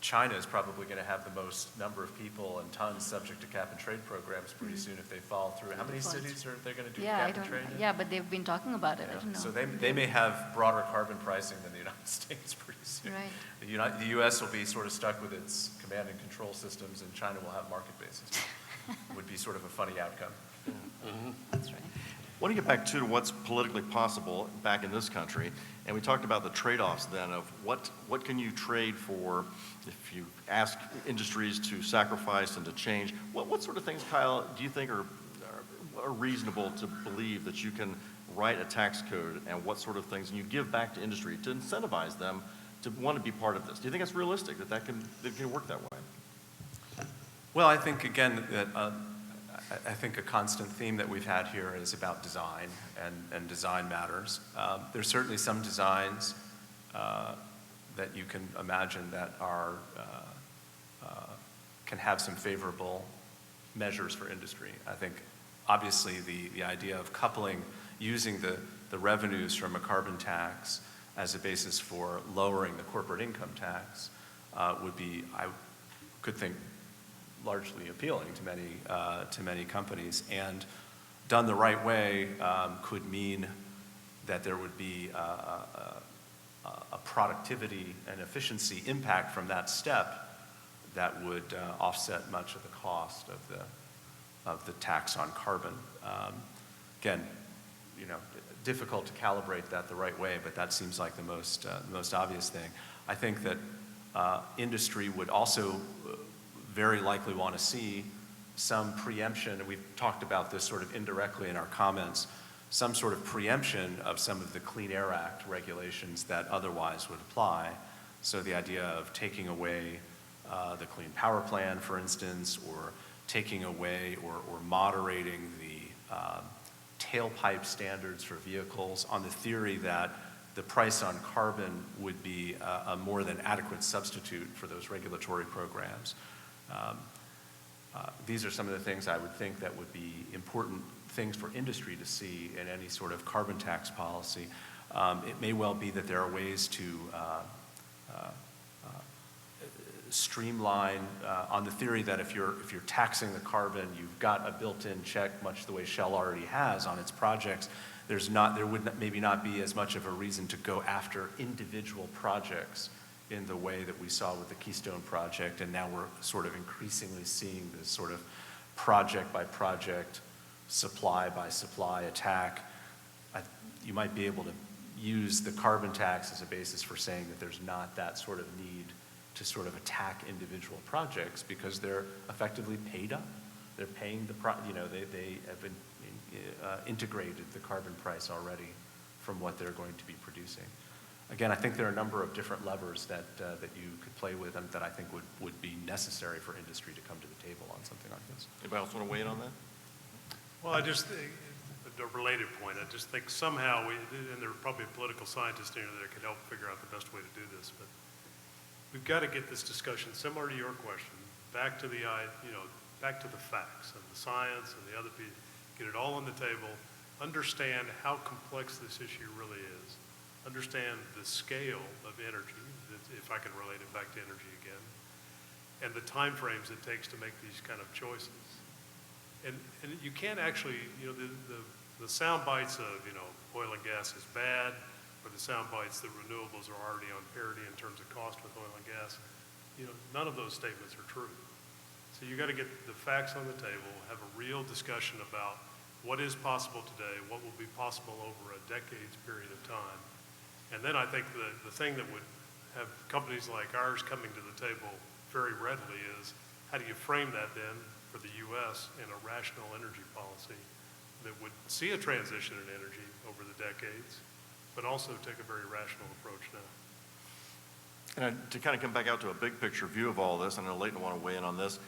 China is probably going to have the most number of people and tons subject to cap and trade programs pretty soon if they fall through. How many cities are they going to do cap and trade in? Yeah, but they've been talking about it. I don't know. So they may have broader carbon pricing than the United States pretty soon. Right. The U.S. will be sort of stuck with its command and control systems, and China will have market bases. Would be sort of a funny outcome. That's right. I want to get back to what's politically possible back in this country, and we talked about the trade-offs then of what can you trade for if you ask industries to sacrifice and to change. What sort of things, Kyle, do you think are reasonable to believe that you can write a tax code, and what sort of things, and you give back to industry to incentivize them to want to be part of this? Do you think it's realistic that can work that way? Well, I think, again, that I think a constant theme that we've had here is about design, and design matters. There's certainly some designs that you can imagine that are can have some favorable measures for industry. I think, obviously, the idea of coupling, using the revenues from a carbon tax as a basis for lowering the corporate income tax would be, I could think, largely appealing to many companies, and done the right way could mean that there would be a productivity and efficiency impact from that step that would offset much of the cost of the tax on carbon. Again, difficult to calibrate that the right way, but that seems like the most obvious thing. I think that industry would also very likely want to see some preemption, and we've talked about this sort of indirectly in our comments, some sort of preemption of some of the Clean Air Act regulations that otherwise would apply. So the idea of taking away the Clean Power Plan, for instance, or taking away or moderating the tailpipe standards for vehicles on the theory that the price on carbon would be a more than adequate substitute for those regulatory programs. These are some of the things I would think that would be important things for industry to see in any sort of carbon tax policy. It may well be that there are ways to streamline on the theory that if you're taxing the carbon, you've got a built-in check, much the way Shell already has on its projects. There would maybe not be as much of a reason to go after individual projects in the way that we saw with the Keystone project, and now we're sort of increasingly seeing this sort of project by project, supply by supply attack. You might be able to use the carbon tax as a basis for saying that there's not that sort of need to sort of attack individual projects because they're effectively paid up. They're paying they have been integrated the carbon price already from what they're going to be producing. Again, I think there are a number of different levers that you could play with and that I think would be necessary for industry to come to the table on something like this. Anybody else want to weigh in on that? Well, I just think, a related point, I just think somehow and there are probably political scientists in there that could help figure out the best way to do this, but we've got to get this discussion, similar to your question, back to the facts and the science and the other people, get it all on the table, understand how complex this issue really is, understand the scale of energy, if I can relate it back to energy again, and the time frames it takes to make these kind of choices. And you can't actually, the sound bites of, oil and gas is bad, or the sound bites that renewables are already on parity in terms of cost with oil and gas, none of those statements are true. So you got to get the facts on the table, have a real discussion about what is possible today, what will be possible over a decade's period of time. And then I think the thing that would have companies like ours coming to the table very readily is how do you frame that then for the U.S. in a rational energy policy that would see a transition in energy over the decades, but also take a very rational approach now. And to kind of come back out to a big picture view of all this, I know Leighton will want to weigh in on this.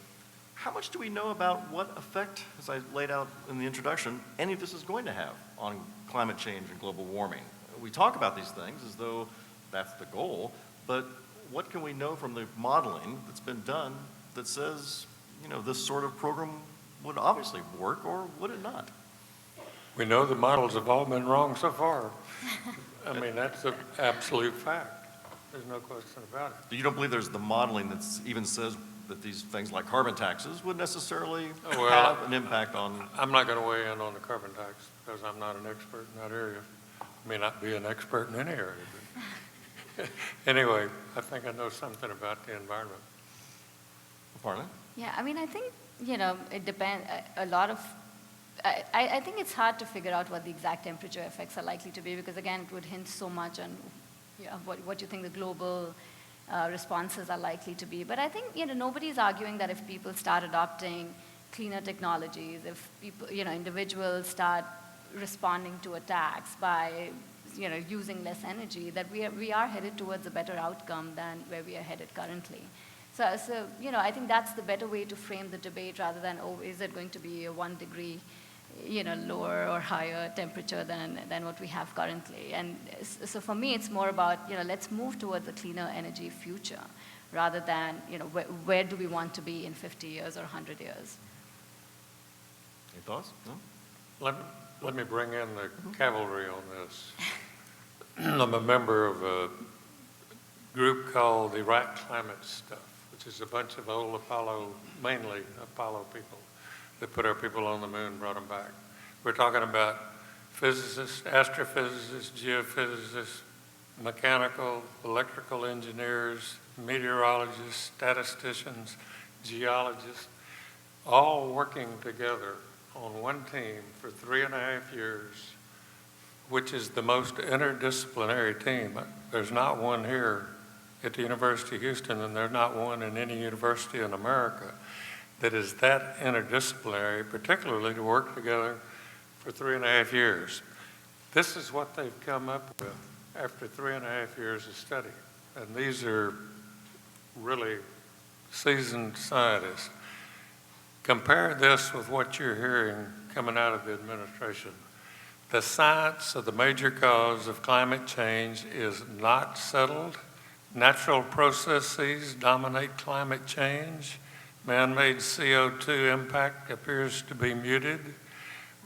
how much do we know about what effect, as I laid out in the introduction, any of this is going to have on climate change and global warming? We talk about these things as though that's the goal, but what can we know from the modeling that's been done that says, this sort of program would obviously work, or would it not? We know the models have all been wrong so far. I mean, that's an absolute fact. There's no question about it. You don't believe there's the modeling that even says that these things like carbon taxes would necessarily Well, have an impact on? I'm not going to weigh in on the carbon tax because I'm not an expert in that area. I may not be an expert in any area, but anyway, I think I know something about the environment. Aparna? Yeah, I mean, I think, it depends, a lot of, I think it's hard to figure out what the exact temperature effects are likely to be because, again, it would hint so much on what you think the global responses are likely to be. But I think, nobody's arguing that if people start adopting cleaner technologies, if people, individuals start responding to attacks by, using less energy, that we are headed towards a better outcome than where we are headed currently. So, I think that's the better way to frame the debate rather than, is it going to be a 1 degree, lower or higher temperature than what we have currently. And so for me, it's more about, let's move towards a cleaner energy future rather than, where do we want to be in 50 years or 100 years. Any thoughts? No? Let me bring in the cavalry on this. I'm a member of a group called the Right Climate Stuff, which is a bunch of old mainly Apollo people that put our people on the moon, brought them back. We're talking about physicists, astrophysicists, geophysicists, mechanical, electrical engineers, meteorologists, statisticians, geologists, all working together on one team for 3.5 years, which is the most interdisciplinary team. There's not one here at the University of Houston, and there's not one in any university in America that is that interdisciplinary, particularly to work together for 3.5 years. This is what they've come up with after 3.5 years of study. And these are really seasoned scientists. Compare this with what you're hearing coming out of the administration. The science of the major cause of climate change is not settled. Natural processes dominate climate change. Man-made CO2 impact appears to be muted.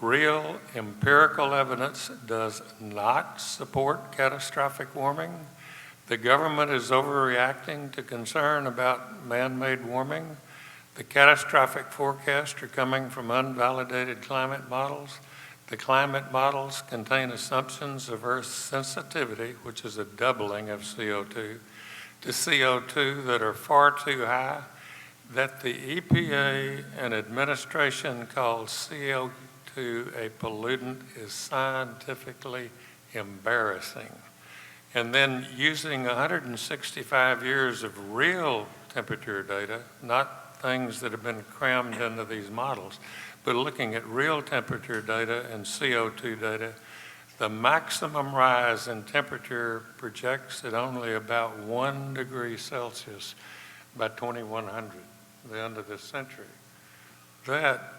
Real empirical evidence does not support catastrophic warming. The government is overreacting to concern about man-made warming. The catastrophic forecasts are coming from unvalidated climate models. The climate models contain assumptions of Earth's sensitivity, which is a doubling of CO2, to CO2 that are far too high, that the EPA and administration call CO2 a pollutant is scientifically embarrassing. And then using 165 years of real temperature data, not things that have been crammed into these models, but looking at real temperature data and CO2 data, the maximum rise in temperature projects at only about 1 degree Celsius by 2100, the end of this century. That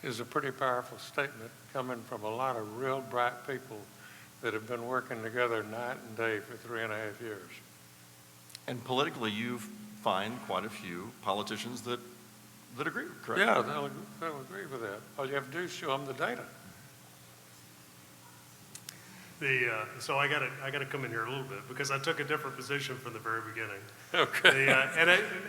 is a pretty powerful statement coming from a lot of real bright people that have been working together night and day for 3.5 years. And politically, you find quite a few politicians that agree, correct? Yeah, they'll agree with that. All you have to do is show them the data. So I gotta come in here a little bit because I took a different position from the very beginning. Okay.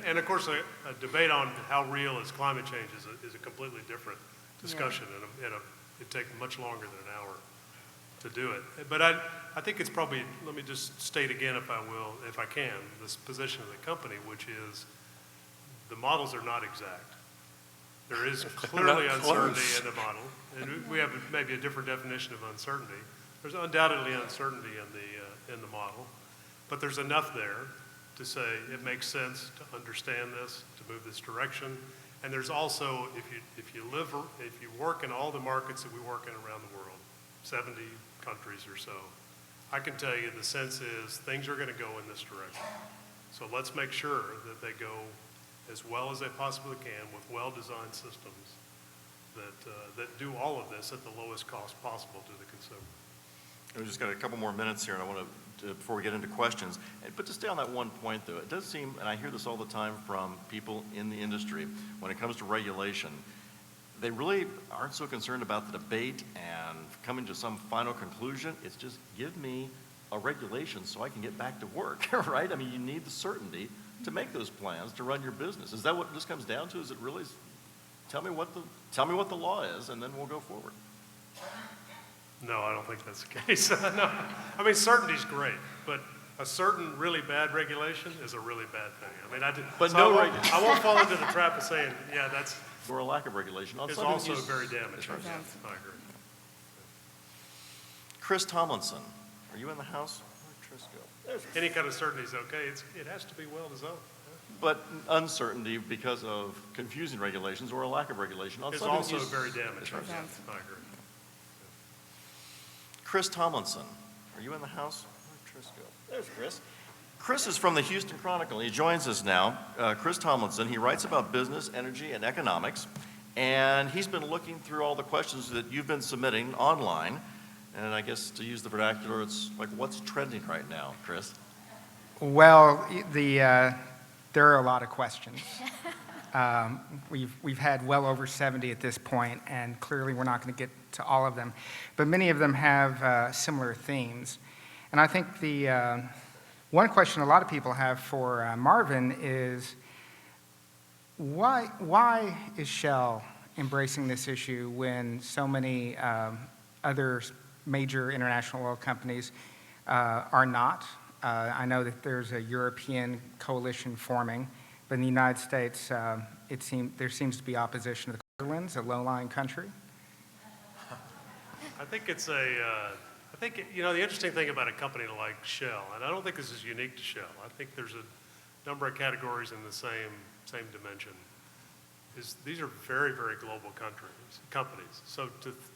And of course, a debate on how real is climate change is a completely different discussion, and it takes much longer than an hour to do it. But I think it's probably, let me just state again, if I can, this position of the company, which is the models are not exact. There is clearly uncertainty in the model, and we have maybe a different definition of uncertainty. There's undoubtedly uncertainty in the model, but there's enough there to say it makes sense to understand this, to move this direction. And there's also, if you work in all the markets that we work in around the world, 70 countries or so, I can tell you the sense is things are going to go in this direction. So let's make sure that they go as well as they possibly can with well-designed systems that do all of this at the lowest cost possible to the consumer. We've just got a couple more minutes here, and I want to, before we get into questions, but to stay on that one point, though, it does seem, and I hear this all the time from people in the industry, when it comes to regulation, they really aren't so concerned about the debate and coming to some final conclusion. It's just give me a regulation so I can get back to work, right? I mean, you need the certainty to make those plans to run your business. Is that what this comes down to? Is it really, tell me what the law is, and then we'll go forward? No, I don't think that's the case. No. I mean, certainty's great, but a certain really bad regulation is a really bad thing. I mean, But so no I won't fall into the trap of saying, yeah, that's Or a lack of regulation on is something also you- very damaging. That's right. I agree. Chris Tomlinson, are you in the house? Where'd Chris go? Any kind of certainty is okay. It has to be well designed. But uncertainty because of confusing regulations or a lack of regulation on It's something also you- very damaging. That's right. I agree. Chris Tomlinson, are you in the house? Where'd Chris go? There's Chris. Chris is from the Houston Chronicle. He joins us now. Chris Tomlinson, he writes about business, energy, and economics, and he's been looking through all the questions that you've been submitting online. And I guess to use the vernacular, it's like, what's trending right now, Chris? Well, there are a lot of questions. We've had well over 70 at this point, and clearly we're not going to get to all of them. But many of them have similar themes. And I think the one question a lot of people have for Marvin is, why is Shell embracing this issue when so many other major international oil companies are not? I know that there's a European coalition forming, but in the United States, there seems to be opposition to the Netherlands, a low-lying country. I think the interesting thing about a company like Shell, and I don't think this is unique to Shell. I think there's a number of categories in the same dimension. These are very, very global companies. So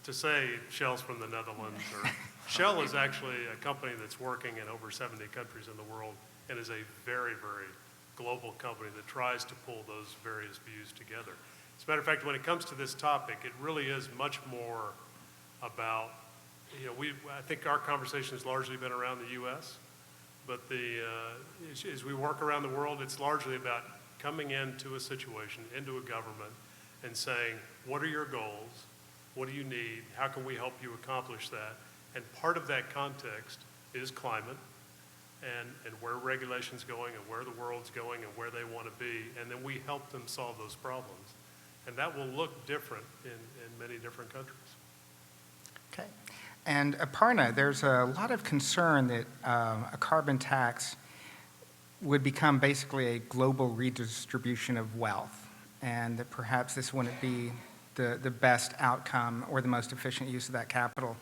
to say Shell's from the Netherlands, or Shell is actually a company that's working in over 70 countries in the world and is a very, very global company that tries to pull those various views together. As a matter of fact, when it comes to this topic, it really is much more about, I think our conversation has largely been around the U.S., but as we work around the world, it's largely about coming into a situation, into a government, and saying, what are your goals? What do you need? How can we help you accomplish that? And part of that context is climate and where regulation's going and where the world's going and where they want to be, and then we help them solve those problems. And that will look different in many different countries. Okay. And Aparna, there's a lot of concern that a carbon tax would become basically a global redistribution of wealth, and that perhaps this wouldn't be the best outcome or the most efficient use of that capital.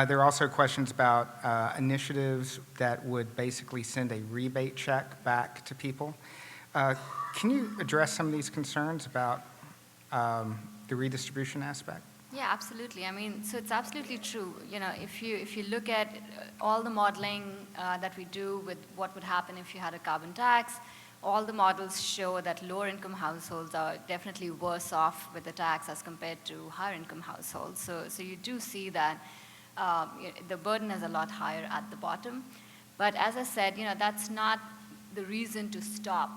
There are also questions about initiatives that would basically send a rebate check back to people. Can you address some of these concerns about the redistribution aspect? Yeah, absolutely. I mean, so it's absolutely true. If you look at all the modeling that we do with what would happen if you had a carbon tax, all the models show that lower income households are definitely worse off with the tax as compared to higher income households. So you do see that the burden is a lot higher at the bottom. But as I said, that's not the reason to stop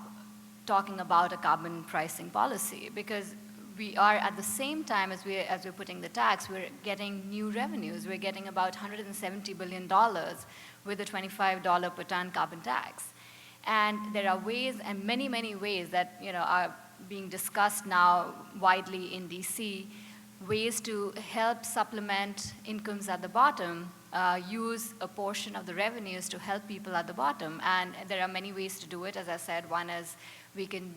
talking about a carbon pricing policy, because we are, at the same time as we're putting the tax, we're getting new revenues. We're getting about $170 billion with a $25 per ton carbon tax. And there are ways, and many, many ways that are being discussed now widely in DC, ways to help supplement incomes at the bottom, use a portion of the revenues to help people at the bottom. And there are many ways to do it. As I said, one is we can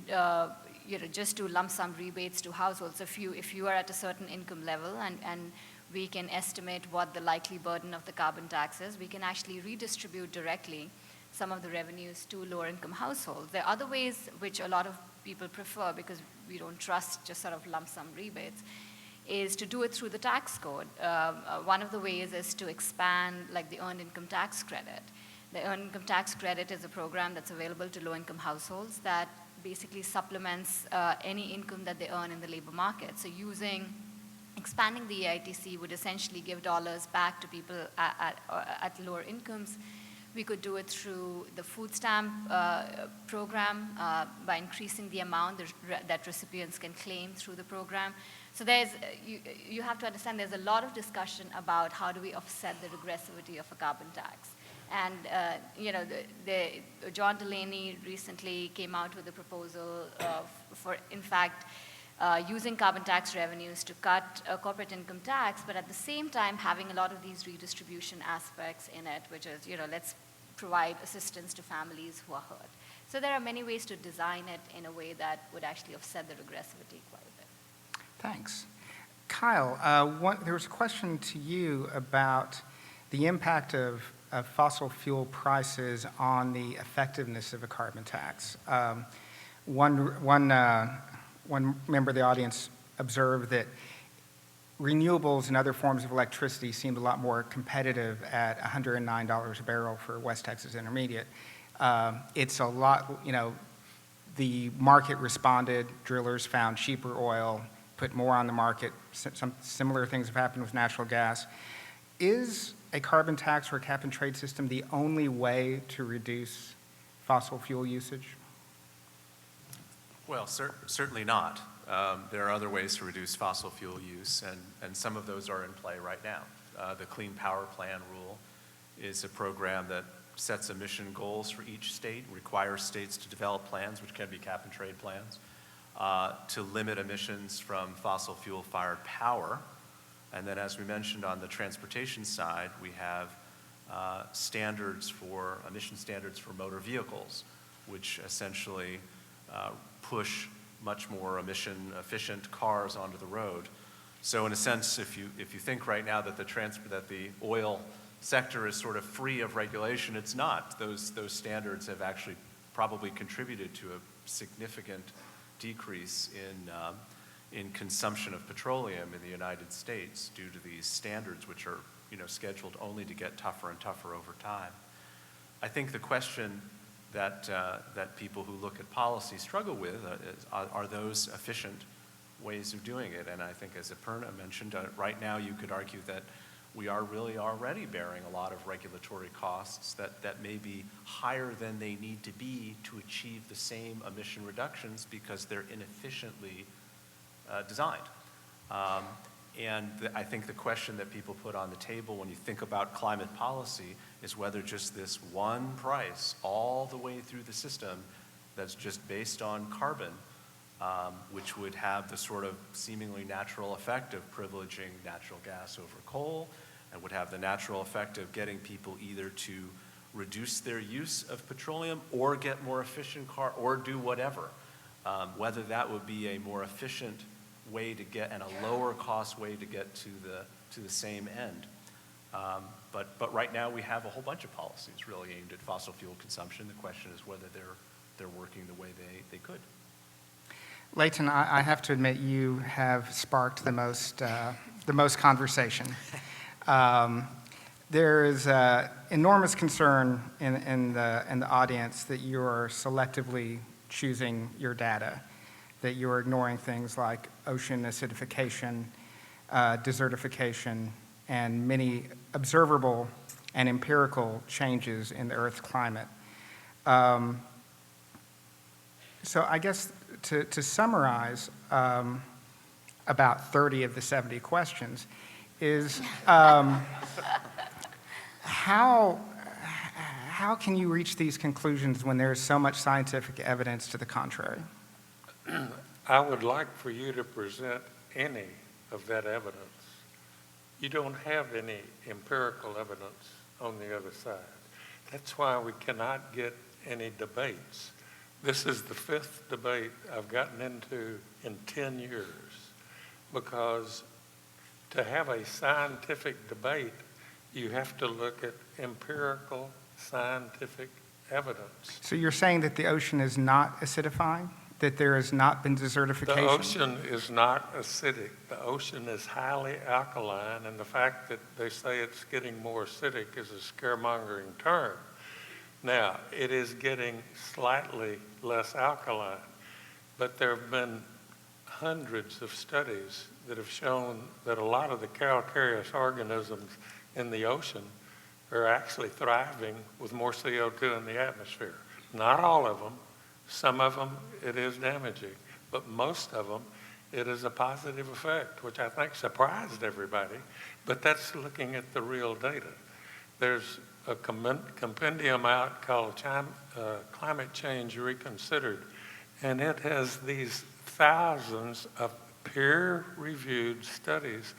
just do lump sum rebates to households. If you are at a certain income level and we can estimate what the likely burden of the carbon tax is, we can actually redistribute directly some of the revenues to lower income households. There are other ways which a lot of people prefer, because we don't trust just sort of lump sum rebates, is to do it through the tax code. One of the ways is to expand like the earned income tax credit. The earned income tax credit is a program that's available to low income households that basically supplements any income that they earn in the labor market. So expanding the EITC would essentially give dollars back to people at lower incomes. We could do it through the food stamp program by increasing the amount that recipients can claim through the program. So you have to understand there's a lot of discussion about how do we offset the regressivity of a carbon tax. And John Delaney recently came out with a proposal for, in fact, using carbon tax revenues to cut corporate income tax, but at the same time having a lot of these redistribution aspects in it, which is, let's provide assistance to families who are hurt. So there are many ways to design it in a way that would actually offset the regressivity quite a bit. Thanks. Kyle, there was a question to you about the impact of fossil fuel prices on the effectiveness of a carbon tax. One member of the audience observed that renewables and other forms of electricity seemed a lot more competitive at $109 a barrel for West Texas Intermediate. It's a lot, the market responded, drillers found cheaper oil, put more on the market. Some similar things have happened with natural gas. Is a carbon tax or a cap and trade system the only way to reduce fossil fuel usage? Well, certainly not. There are other ways to reduce fossil fuel use, and some of those are in play right now. The Clean Power Plan rule is a program that sets emission goals for each state, requires states to develop plans, which can be cap and trade plans, to limit emissions from fossil fuel-fired power. And then, as we mentioned on the transportation side, we have emission standards for motor vehicles, which essentially push much more emission-efficient cars onto the road. So, in a sense, if you think right now that the oil sector is sort of free of regulation, it's not. Those standards have actually probably contributed to a significant decrease in consumption of petroleum in the United States due to these standards, which are scheduled only to get tougher and tougher over time. I think the question that people who look at policy struggle with are those efficient ways of doing it. And I think, as Aparna mentioned, right now you could argue that we are really already bearing a lot of regulatory costs that may be higher than they need to be to achieve the same emission reductions because they're inefficiently designed. And I think the question that people put on the table when you think about climate policy is whether just this one price all the way through the system that's just based on carbon, which would have the sort of seemingly natural effect of privileging natural gas over coal, and would have the natural effect of getting people either to reduce their use of petroleum or get more efficient car or do whatever. Whether that would be a more efficient way to get and a lower cost way to get to the same end. But right now we have a whole bunch of policies really aimed at fossil fuel consumption. The question is whether they're working the way they could. Leighton, I have to admit you have sparked the most conversation. There is enormous concern in the audience that you are selectively choosing your data, that you're ignoring things like ocean acidification, desertification, and many observable and empirical changes in the Earth's climate. So I guess to summarize about 30 of the 70 questions is how can you reach these conclusions when there's so much scientific evidence to the contrary? I would like for you to present any of that evidence. You don't have any empirical evidence on the other side. That's why we cannot get any debates. This is the 5th debate I've gotten into in 10 years, because to have a scientific debate, you have to look at empirical scientific evidence. So you're saying that the ocean is not acidifying? That there has not been desertification? The ocean is not acidic. The ocean is highly alkaline, and the fact that they say it's getting more acidic is a scaremongering term. Now, it is getting slightly less alkaline, but there have been hundreds of studies that have shown that a lot of the calcareous organisms in the ocean are actually thriving with more CO2 in the atmosphere. Not all of them. Some of them it is damaging, but most of them it is a positive effect, which I think surprised everybody, but that's looking at the real data. There's a compendium out called Climate Change Reconsidered, and it has these thousands of peer-reviewed studies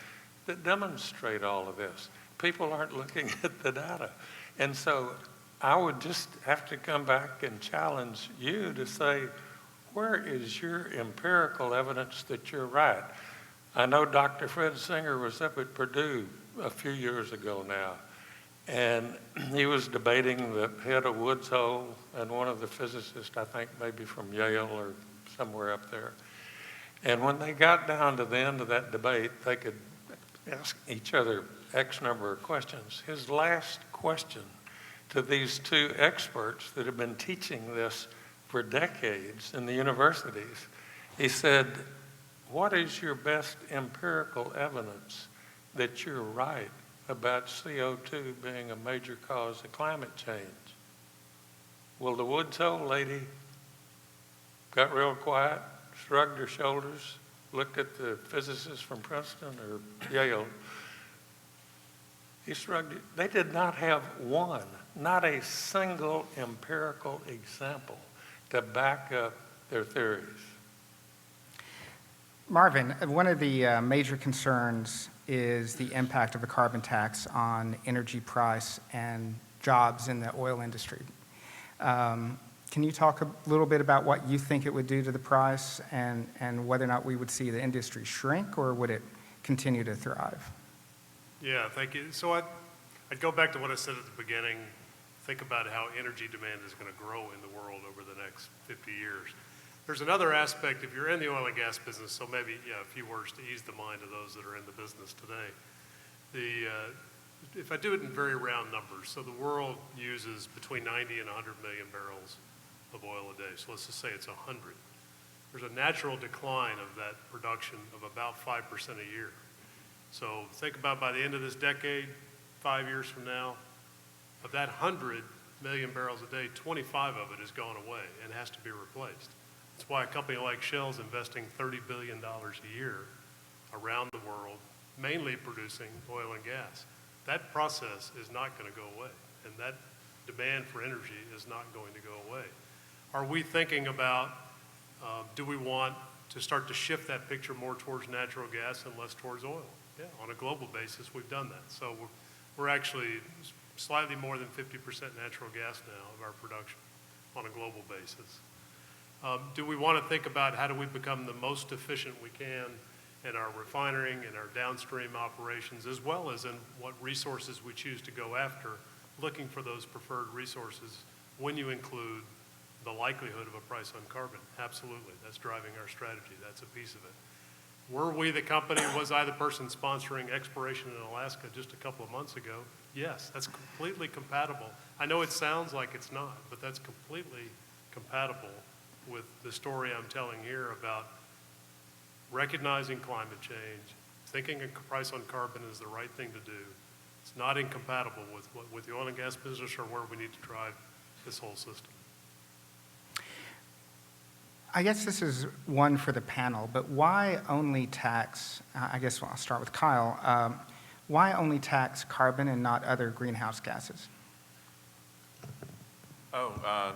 that demonstrate all of this. People aren't looking at the data. And so I would just have to come back and challenge you to say, where is your empirical evidence that you're right? I know Dr. Fred Singer was up at Purdue a few years ago now, and he was debating the head of Woods Hole and one of the physicists, I think maybe from Yale or somewhere up there. And when they got down to the end of that debate, they could ask each other X number of questions. His last question to these two experts that have been teaching this for decades in the universities, he said, what is your best empirical evidence that you're right about CO2 being a major cause of climate change? Well, the Woods Hole lady got real quiet, shrugged her shoulders, looked at the physicist from Princeton or Yale. He shrugged it. They did not have one, not a single empirical example to back up their theories. Marvin, one of the major concerns is the impact of a carbon tax on energy price and jobs in the oil industry. Can you talk a little bit about what you think it would do to the price and whether or not we would see the industry shrink, or would it continue to thrive? Yeah, thank you. So I'd go back to what I said at the beginning. Think about how energy demand is going to grow in the world over the next 50 years. There's another aspect, if you're in the oil and gas business, so maybe a few words to ease the mind of those that are in the business today. If I do it in very round numbers, so the world uses between 90 and 100 million barrels of oil a day. So let's just say it's 100. There's a natural decline of that production of about 5% a year. So think about by the end of this decade, 5 years from now, of that 100 million barrels a day, 25 of it has gone away and has to be replaced. That's why a company like Shell is investing $30 billion a year around the world, mainly producing oil and gas. That process is not going to go away, and that demand for energy is not going to go away. Are we thinking about, do we want to start to shift that picture more towards natural gas and less towards oil? Yeah, on a global basis, we've done that. So we're actually slightly more than 50% natural gas now of our production on a global basis. Do we want to think about how do we become the most efficient we can in our refining and our downstream operations, as well as in what resources we choose to go after, looking for those preferred resources when you include the likelihood of a price on carbon? Absolutely, that's driving our strategy. That's a piece of it. Were we the company, was I the person sponsoring exploration in Alaska just a couple of months ago? Yes, that's completely compatible. I know it sounds like it's not, but that's completely compatible with the story I'm telling here about recognizing climate change, thinking a price on carbon is the right thing to do. It's not incompatible with the oil and gas business or where we need to drive this whole system. I guess this is one for the panel, but why only tax, I guess I'll start with Kyle, why only tax carbon and not other greenhouse gases? I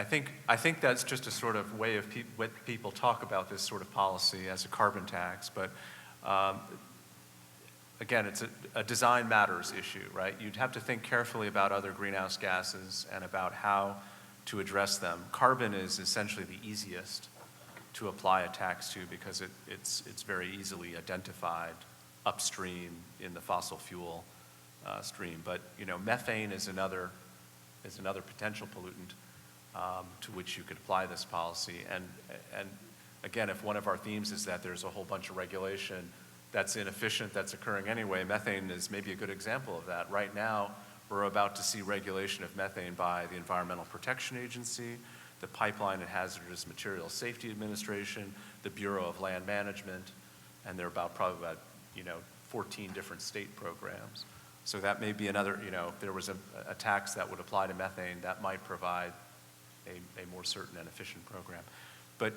think that's just a sort of way of what people talk about this sort of policy as a carbon tax, but again, it's a design matters issue, right? You'd have to think carefully about other greenhouse gases and about how to address them. Carbon is essentially the easiest to apply a tax to because it's very easily identified upstream in the fossil fuel stream. But methane is another potential pollutant to which you could apply this policy. And again, if one of our themes is that there's a whole bunch of regulation that's inefficient, that's occurring anyway, methane is maybe a good example of that. Right now, We're about to see regulation of methane by the Environmental Protection Agency, the Pipeline and Hazardous Materials Safety Administration, the Bureau of Land Management, and there are probably about 14 different state programs. So that may be another, if there was a tax that would apply to methane, that might provide a more certain and efficient program. But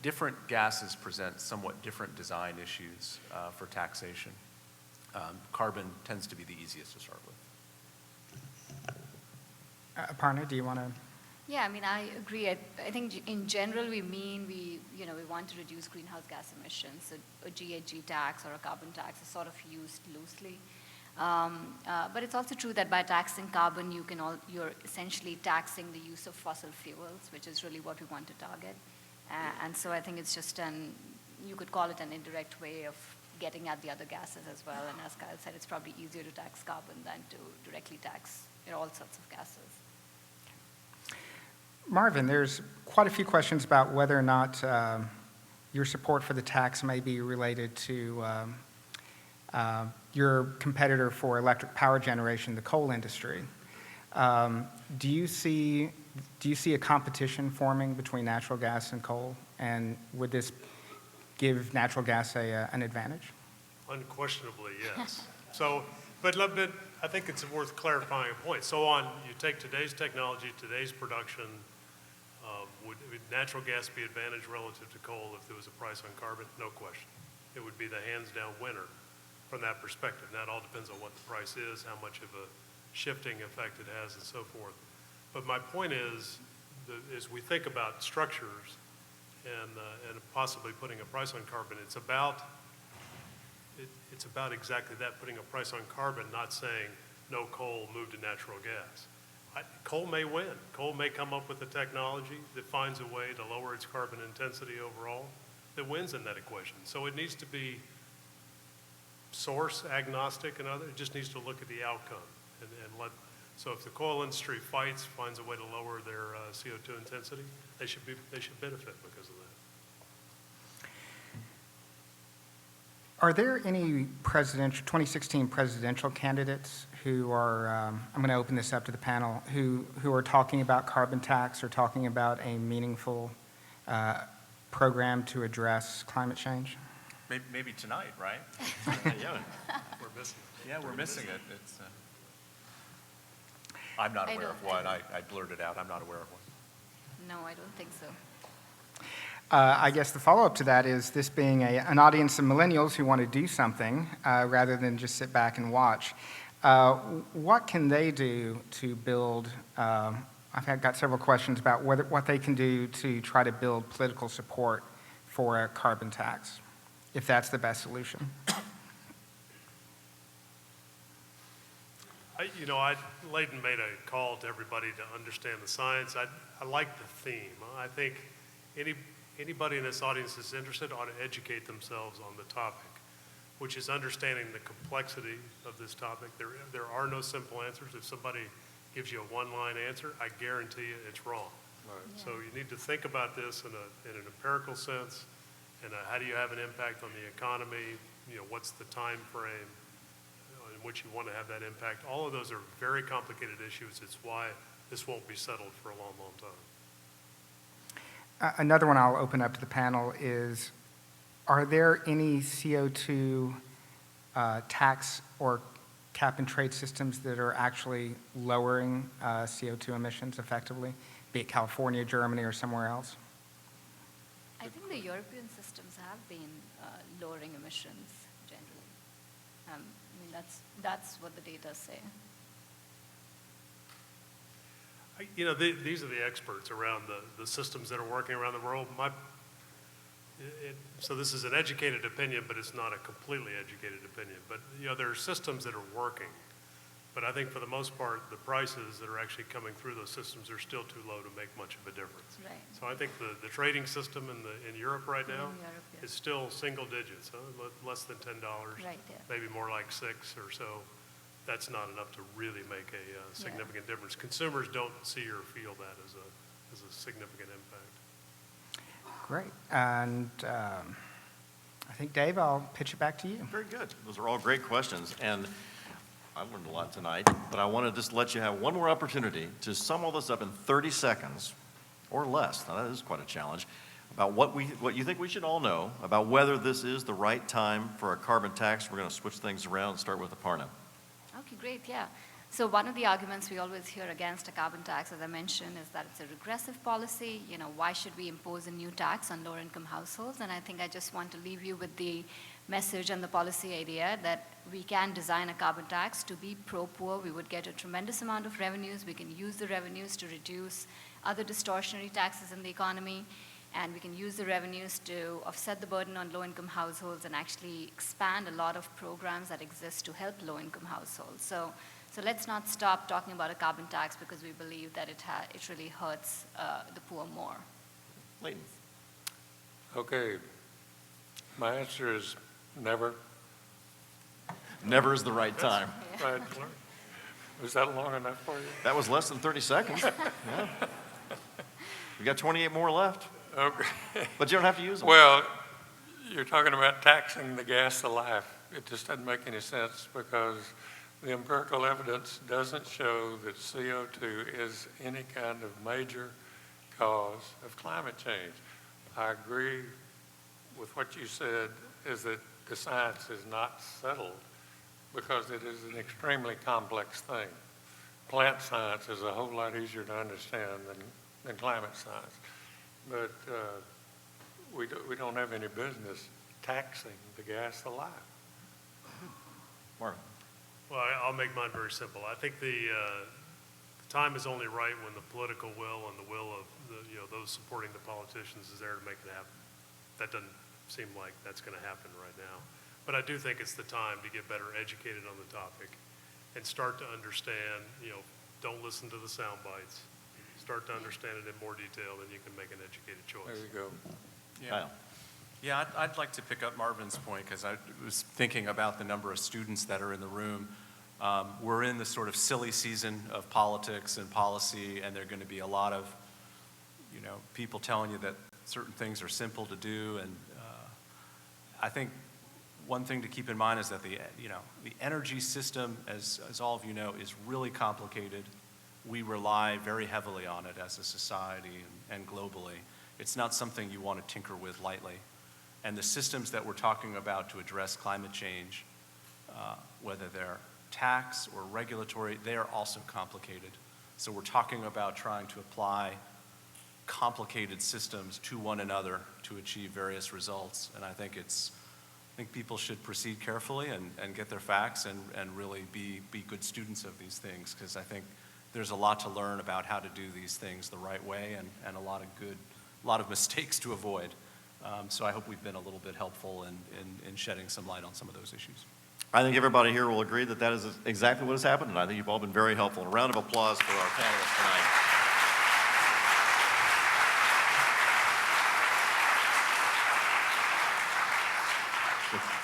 different gases present somewhat different design issues for taxation. Carbon tends to be the easiest to start with. Aparna, do you want to? Yeah, I mean, I agree. I think in general, we want to reduce greenhouse gas emissions. So a GHG tax or a carbon tax is sort of used loosely. But it's also true that by taxing carbon, you're essentially taxing the use of fossil fuels, which is really what we want to target. And so I think it's just you could call it an indirect way of getting at the other gases as well. And as Kyle said, it's probably easier to tax carbon than to directly tax all sorts of gases. Marvin, there's quite a few questions about whether or not your support for the tax may be related to your competitor for electric power generation, the coal industry. Do you see a competition forming between natural gas and coal? And would this give natural gas an advantage? Unquestionably, yes. But I think it's worth clarifying a point. So you take today's technology, today's production, would natural gas be advantaged relative to coal if there was a price on carbon? No question. It would be the hands-down winner from that perspective. Now, it all depends on what the price is, how much of a shifting effect it has, and so forth. But my point is, as we think about structures and possibly putting a price on carbon, it's about exactly that, putting a price on carbon, not saying no coal, move to natural gas. Coal may win. Coal may come up with a technology that finds a way to lower its carbon intensity overall that wins in that equation. So it needs to be source agnostic and other. It just needs to look at the outcome so if the coal industry finds a way to lower their CO2 intensity, they should benefit because of that. Are there any 2016 presidential candidates who are, I'm going to open this up to the panel, who are talking about carbon tax or talking about a meaningful program to address climate change? Maybe tonight, right? Yeah. We're missing it. Yeah, we're missing it. I'm not aware of one. I blurted out, I'm not aware of one. No, I don't think so. I guess the follow-up to that is this being an audience of millennials who want to do something rather than just sit back and watch. What can they do to build, I've got several questions about what they can do to try to build political support for a carbon tax, if that's the best solution. Leighton made a call to everybody to understand the science. I like the theme. I think anybody in this audience that's interested ought to educate themselves on the topic, which is understanding the complexity of this topic. There are no simple answers. If somebody gives you a one-line answer, I guarantee you it's wrong. Right. Yeah. So you need to think about this in an empirical sense, and how do you have an impact on the economy? What's the time frame in which you want to have that impact? All of those are very complicated issues. It's why this won't be settled for a long, long time. Another one I'll open up to the panel is, are there any CO2 tax or cap and trade systems that are actually lowering CO2 emissions effectively, be it California, Germany, or somewhere else? I think the European systems have been lowering emissions generally. That's what the data say. These are the experts around the systems that are working around the world. So this is an educated opinion, but it's not a completely educated opinion. But there are systems that are working. But I think for the most part, the prices that are actually coming through those systems are still too low to make much of a difference. Right. So I think the trading system in Europe right now yeah. is still single digits, less than $10, Right, yeah. maybe more like $6 or so. That's not enough to really make a significant difference. Consumers don't see or feel that as a significant impact. Great. And I think, Dave, I'll pitch it back to you. Very good. Those are all great questions. And I learned a lot tonight, but I want to just let you have one more opportunity to sum all this up in 30 seconds or less. Now, that is quite a challenge, about what you think we should all know about whether this is the right time for a carbon tax. We're going to switch things around and start with Aparna. Okay, great, yeah. So one of the arguments we always hear against a carbon tax, as I mentioned, is that it's a regressive policy. You know, why should we impose a new tax on lower-income households? And I think I just want to leave you with the message and the policy idea that we can design a carbon tax to be pro-poor. We would get a tremendous amount of revenues. We can use the revenues to reduce other distortionary taxes in the economy, and we can use the revenues to offset the burden on low-income households and actually expand a lot of programs that exist to help low-income households. So let's not stop talking about a carbon tax because we believe that it really hurts the poor more. Leighton. Okay, my answer is never. Never is the right time. Right. Was that long enough for you? That was less than 30 seconds. Yeah. We got 28 more left, Okay. but you don't have to use them. Well, you're talking about taxing the gas of life. It just doesn't make any sense because the empirical evidence doesn't show that CO2 is any kind of major cause of climate change. I agree with what you said is that the science is not settled because it is an extremely complex thing. Plant science is a whole lot easier to understand than climate science. But we don't have any business taxing the gas of life. Marvin. Well, I'll make mine very simple. I think the time is only right when the political will and the will of those supporting the politicians is there to make it happen. That doesn't seem like that's going to happen right now. But I do think it's the time to get better educated on the topic and start to understand, don't listen to the sound bites. Start to understand it in more detail, then you can make an educated choice. There you go. Kyle. Yeah, I'd like to pick up Marvin's point because I was thinking about the number of students that are in the room. We're in the sort of silly season of politics and policy, and there are going to be a lot of, people telling you that certain things are simple to do. And I think one thing to keep in mind is that the energy system, as all of you know, is really complicated. We rely very heavily on it as a society and globally. It's not something you want to tinker with lightly. And the systems that we're talking about to address climate change, whether they're tax or regulatory, they are also complicated. So we're talking about trying to apply complicated systems to one another to achieve various results. And I think people should proceed carefully and get their facts and really be good students of these things, because I think there's a lot to learn about how to do these things the right way and a lot of mistakes to avoid. So I hope we've been a little bit helpful in shedding some light on some of those issues. I think everybody here will agree that that is exactly what has happened, and I think you've all been very helpful. A round of applause for our panelists tonight.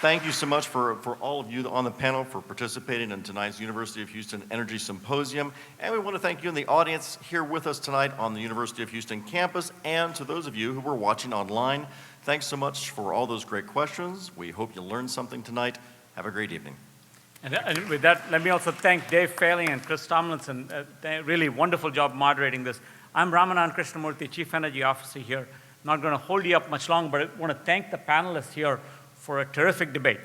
Thank you so much for all of you on the panel for participating in tonight's University of Houston Energy Symposium. And we want to thank you in the audience here with us tonight on the University of Houston campus, and to those of you who were watching online. Thanks so much for all those great questions. We hope you learned something tonight. Have a great evening. And with that, let me also thank Dave Failing and Chris Tomlinson. Really wonderful job moderating this. I'm Ramanan Krishnamurthy, Chief Energy Officer here. Not going to hold you up much longer, but I want to thank the panelists here for a terrific debate.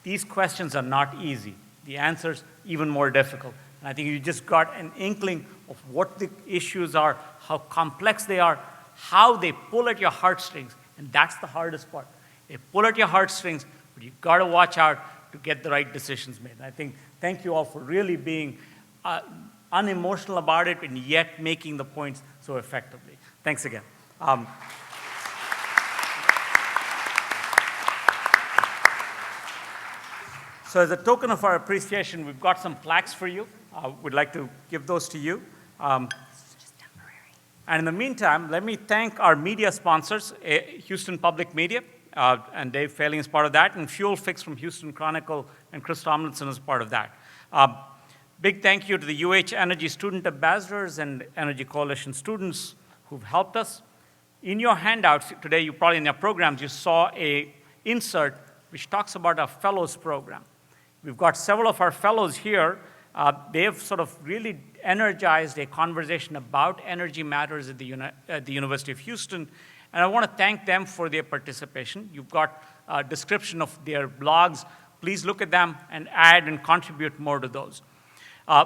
These questions are not easy. The answers even more difficult. And I think you just got an inkling of what the issues are, how complex they are, how they pull at your heartstrings, and that's the hardest part. They pull at your heartstrings, but you've got to watch out to get the right decisions made. And I think, thank you all for really being unemotional about it and yet making the points so effectively. Thanks again. So as a token of our appreciation, we've got some plaques for you. We'd like to give those to you. Just temporary. And in the meantime, let me thank our media sponsors, Houston Public Media, and Dave Failing is part of that, and Fuel Fix from Houston Chronicle, and Chris Tomlinson is part of that. Big thank you to the UH Energy Student Ambassadors and Energy Coalition students who've helped us. In your handouts today, probably in your programs, you saw an insert which talks about our Fellows program. We've got several of our fellows here. They've sort of really energized a conversation about energy matters at the University of Houston, and I want to thank them for their participation. You've got a description of their blogs. Please look at them and add and contribute more to those.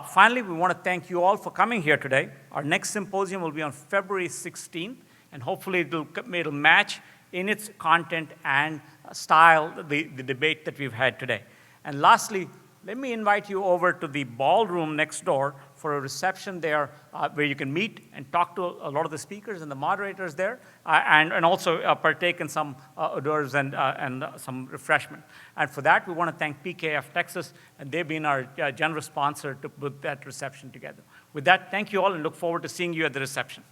Finally, we want to thank you all for coming here today. Our next symposium will be on February 16th, and hopefully it'll match in its content and style the debate that we've had today. And lastly, let me invite you over to the ballroom next door for a reception there where you can meet and talk to a lot of the speakers and the moderators there, and also partake in some hors d'oeuvres and some refreshment. And for that, we want to thank PKF Texas, and they've been our generous sponsor to put that reception together. With that, thank you all, and look forward to seeing you at the reception.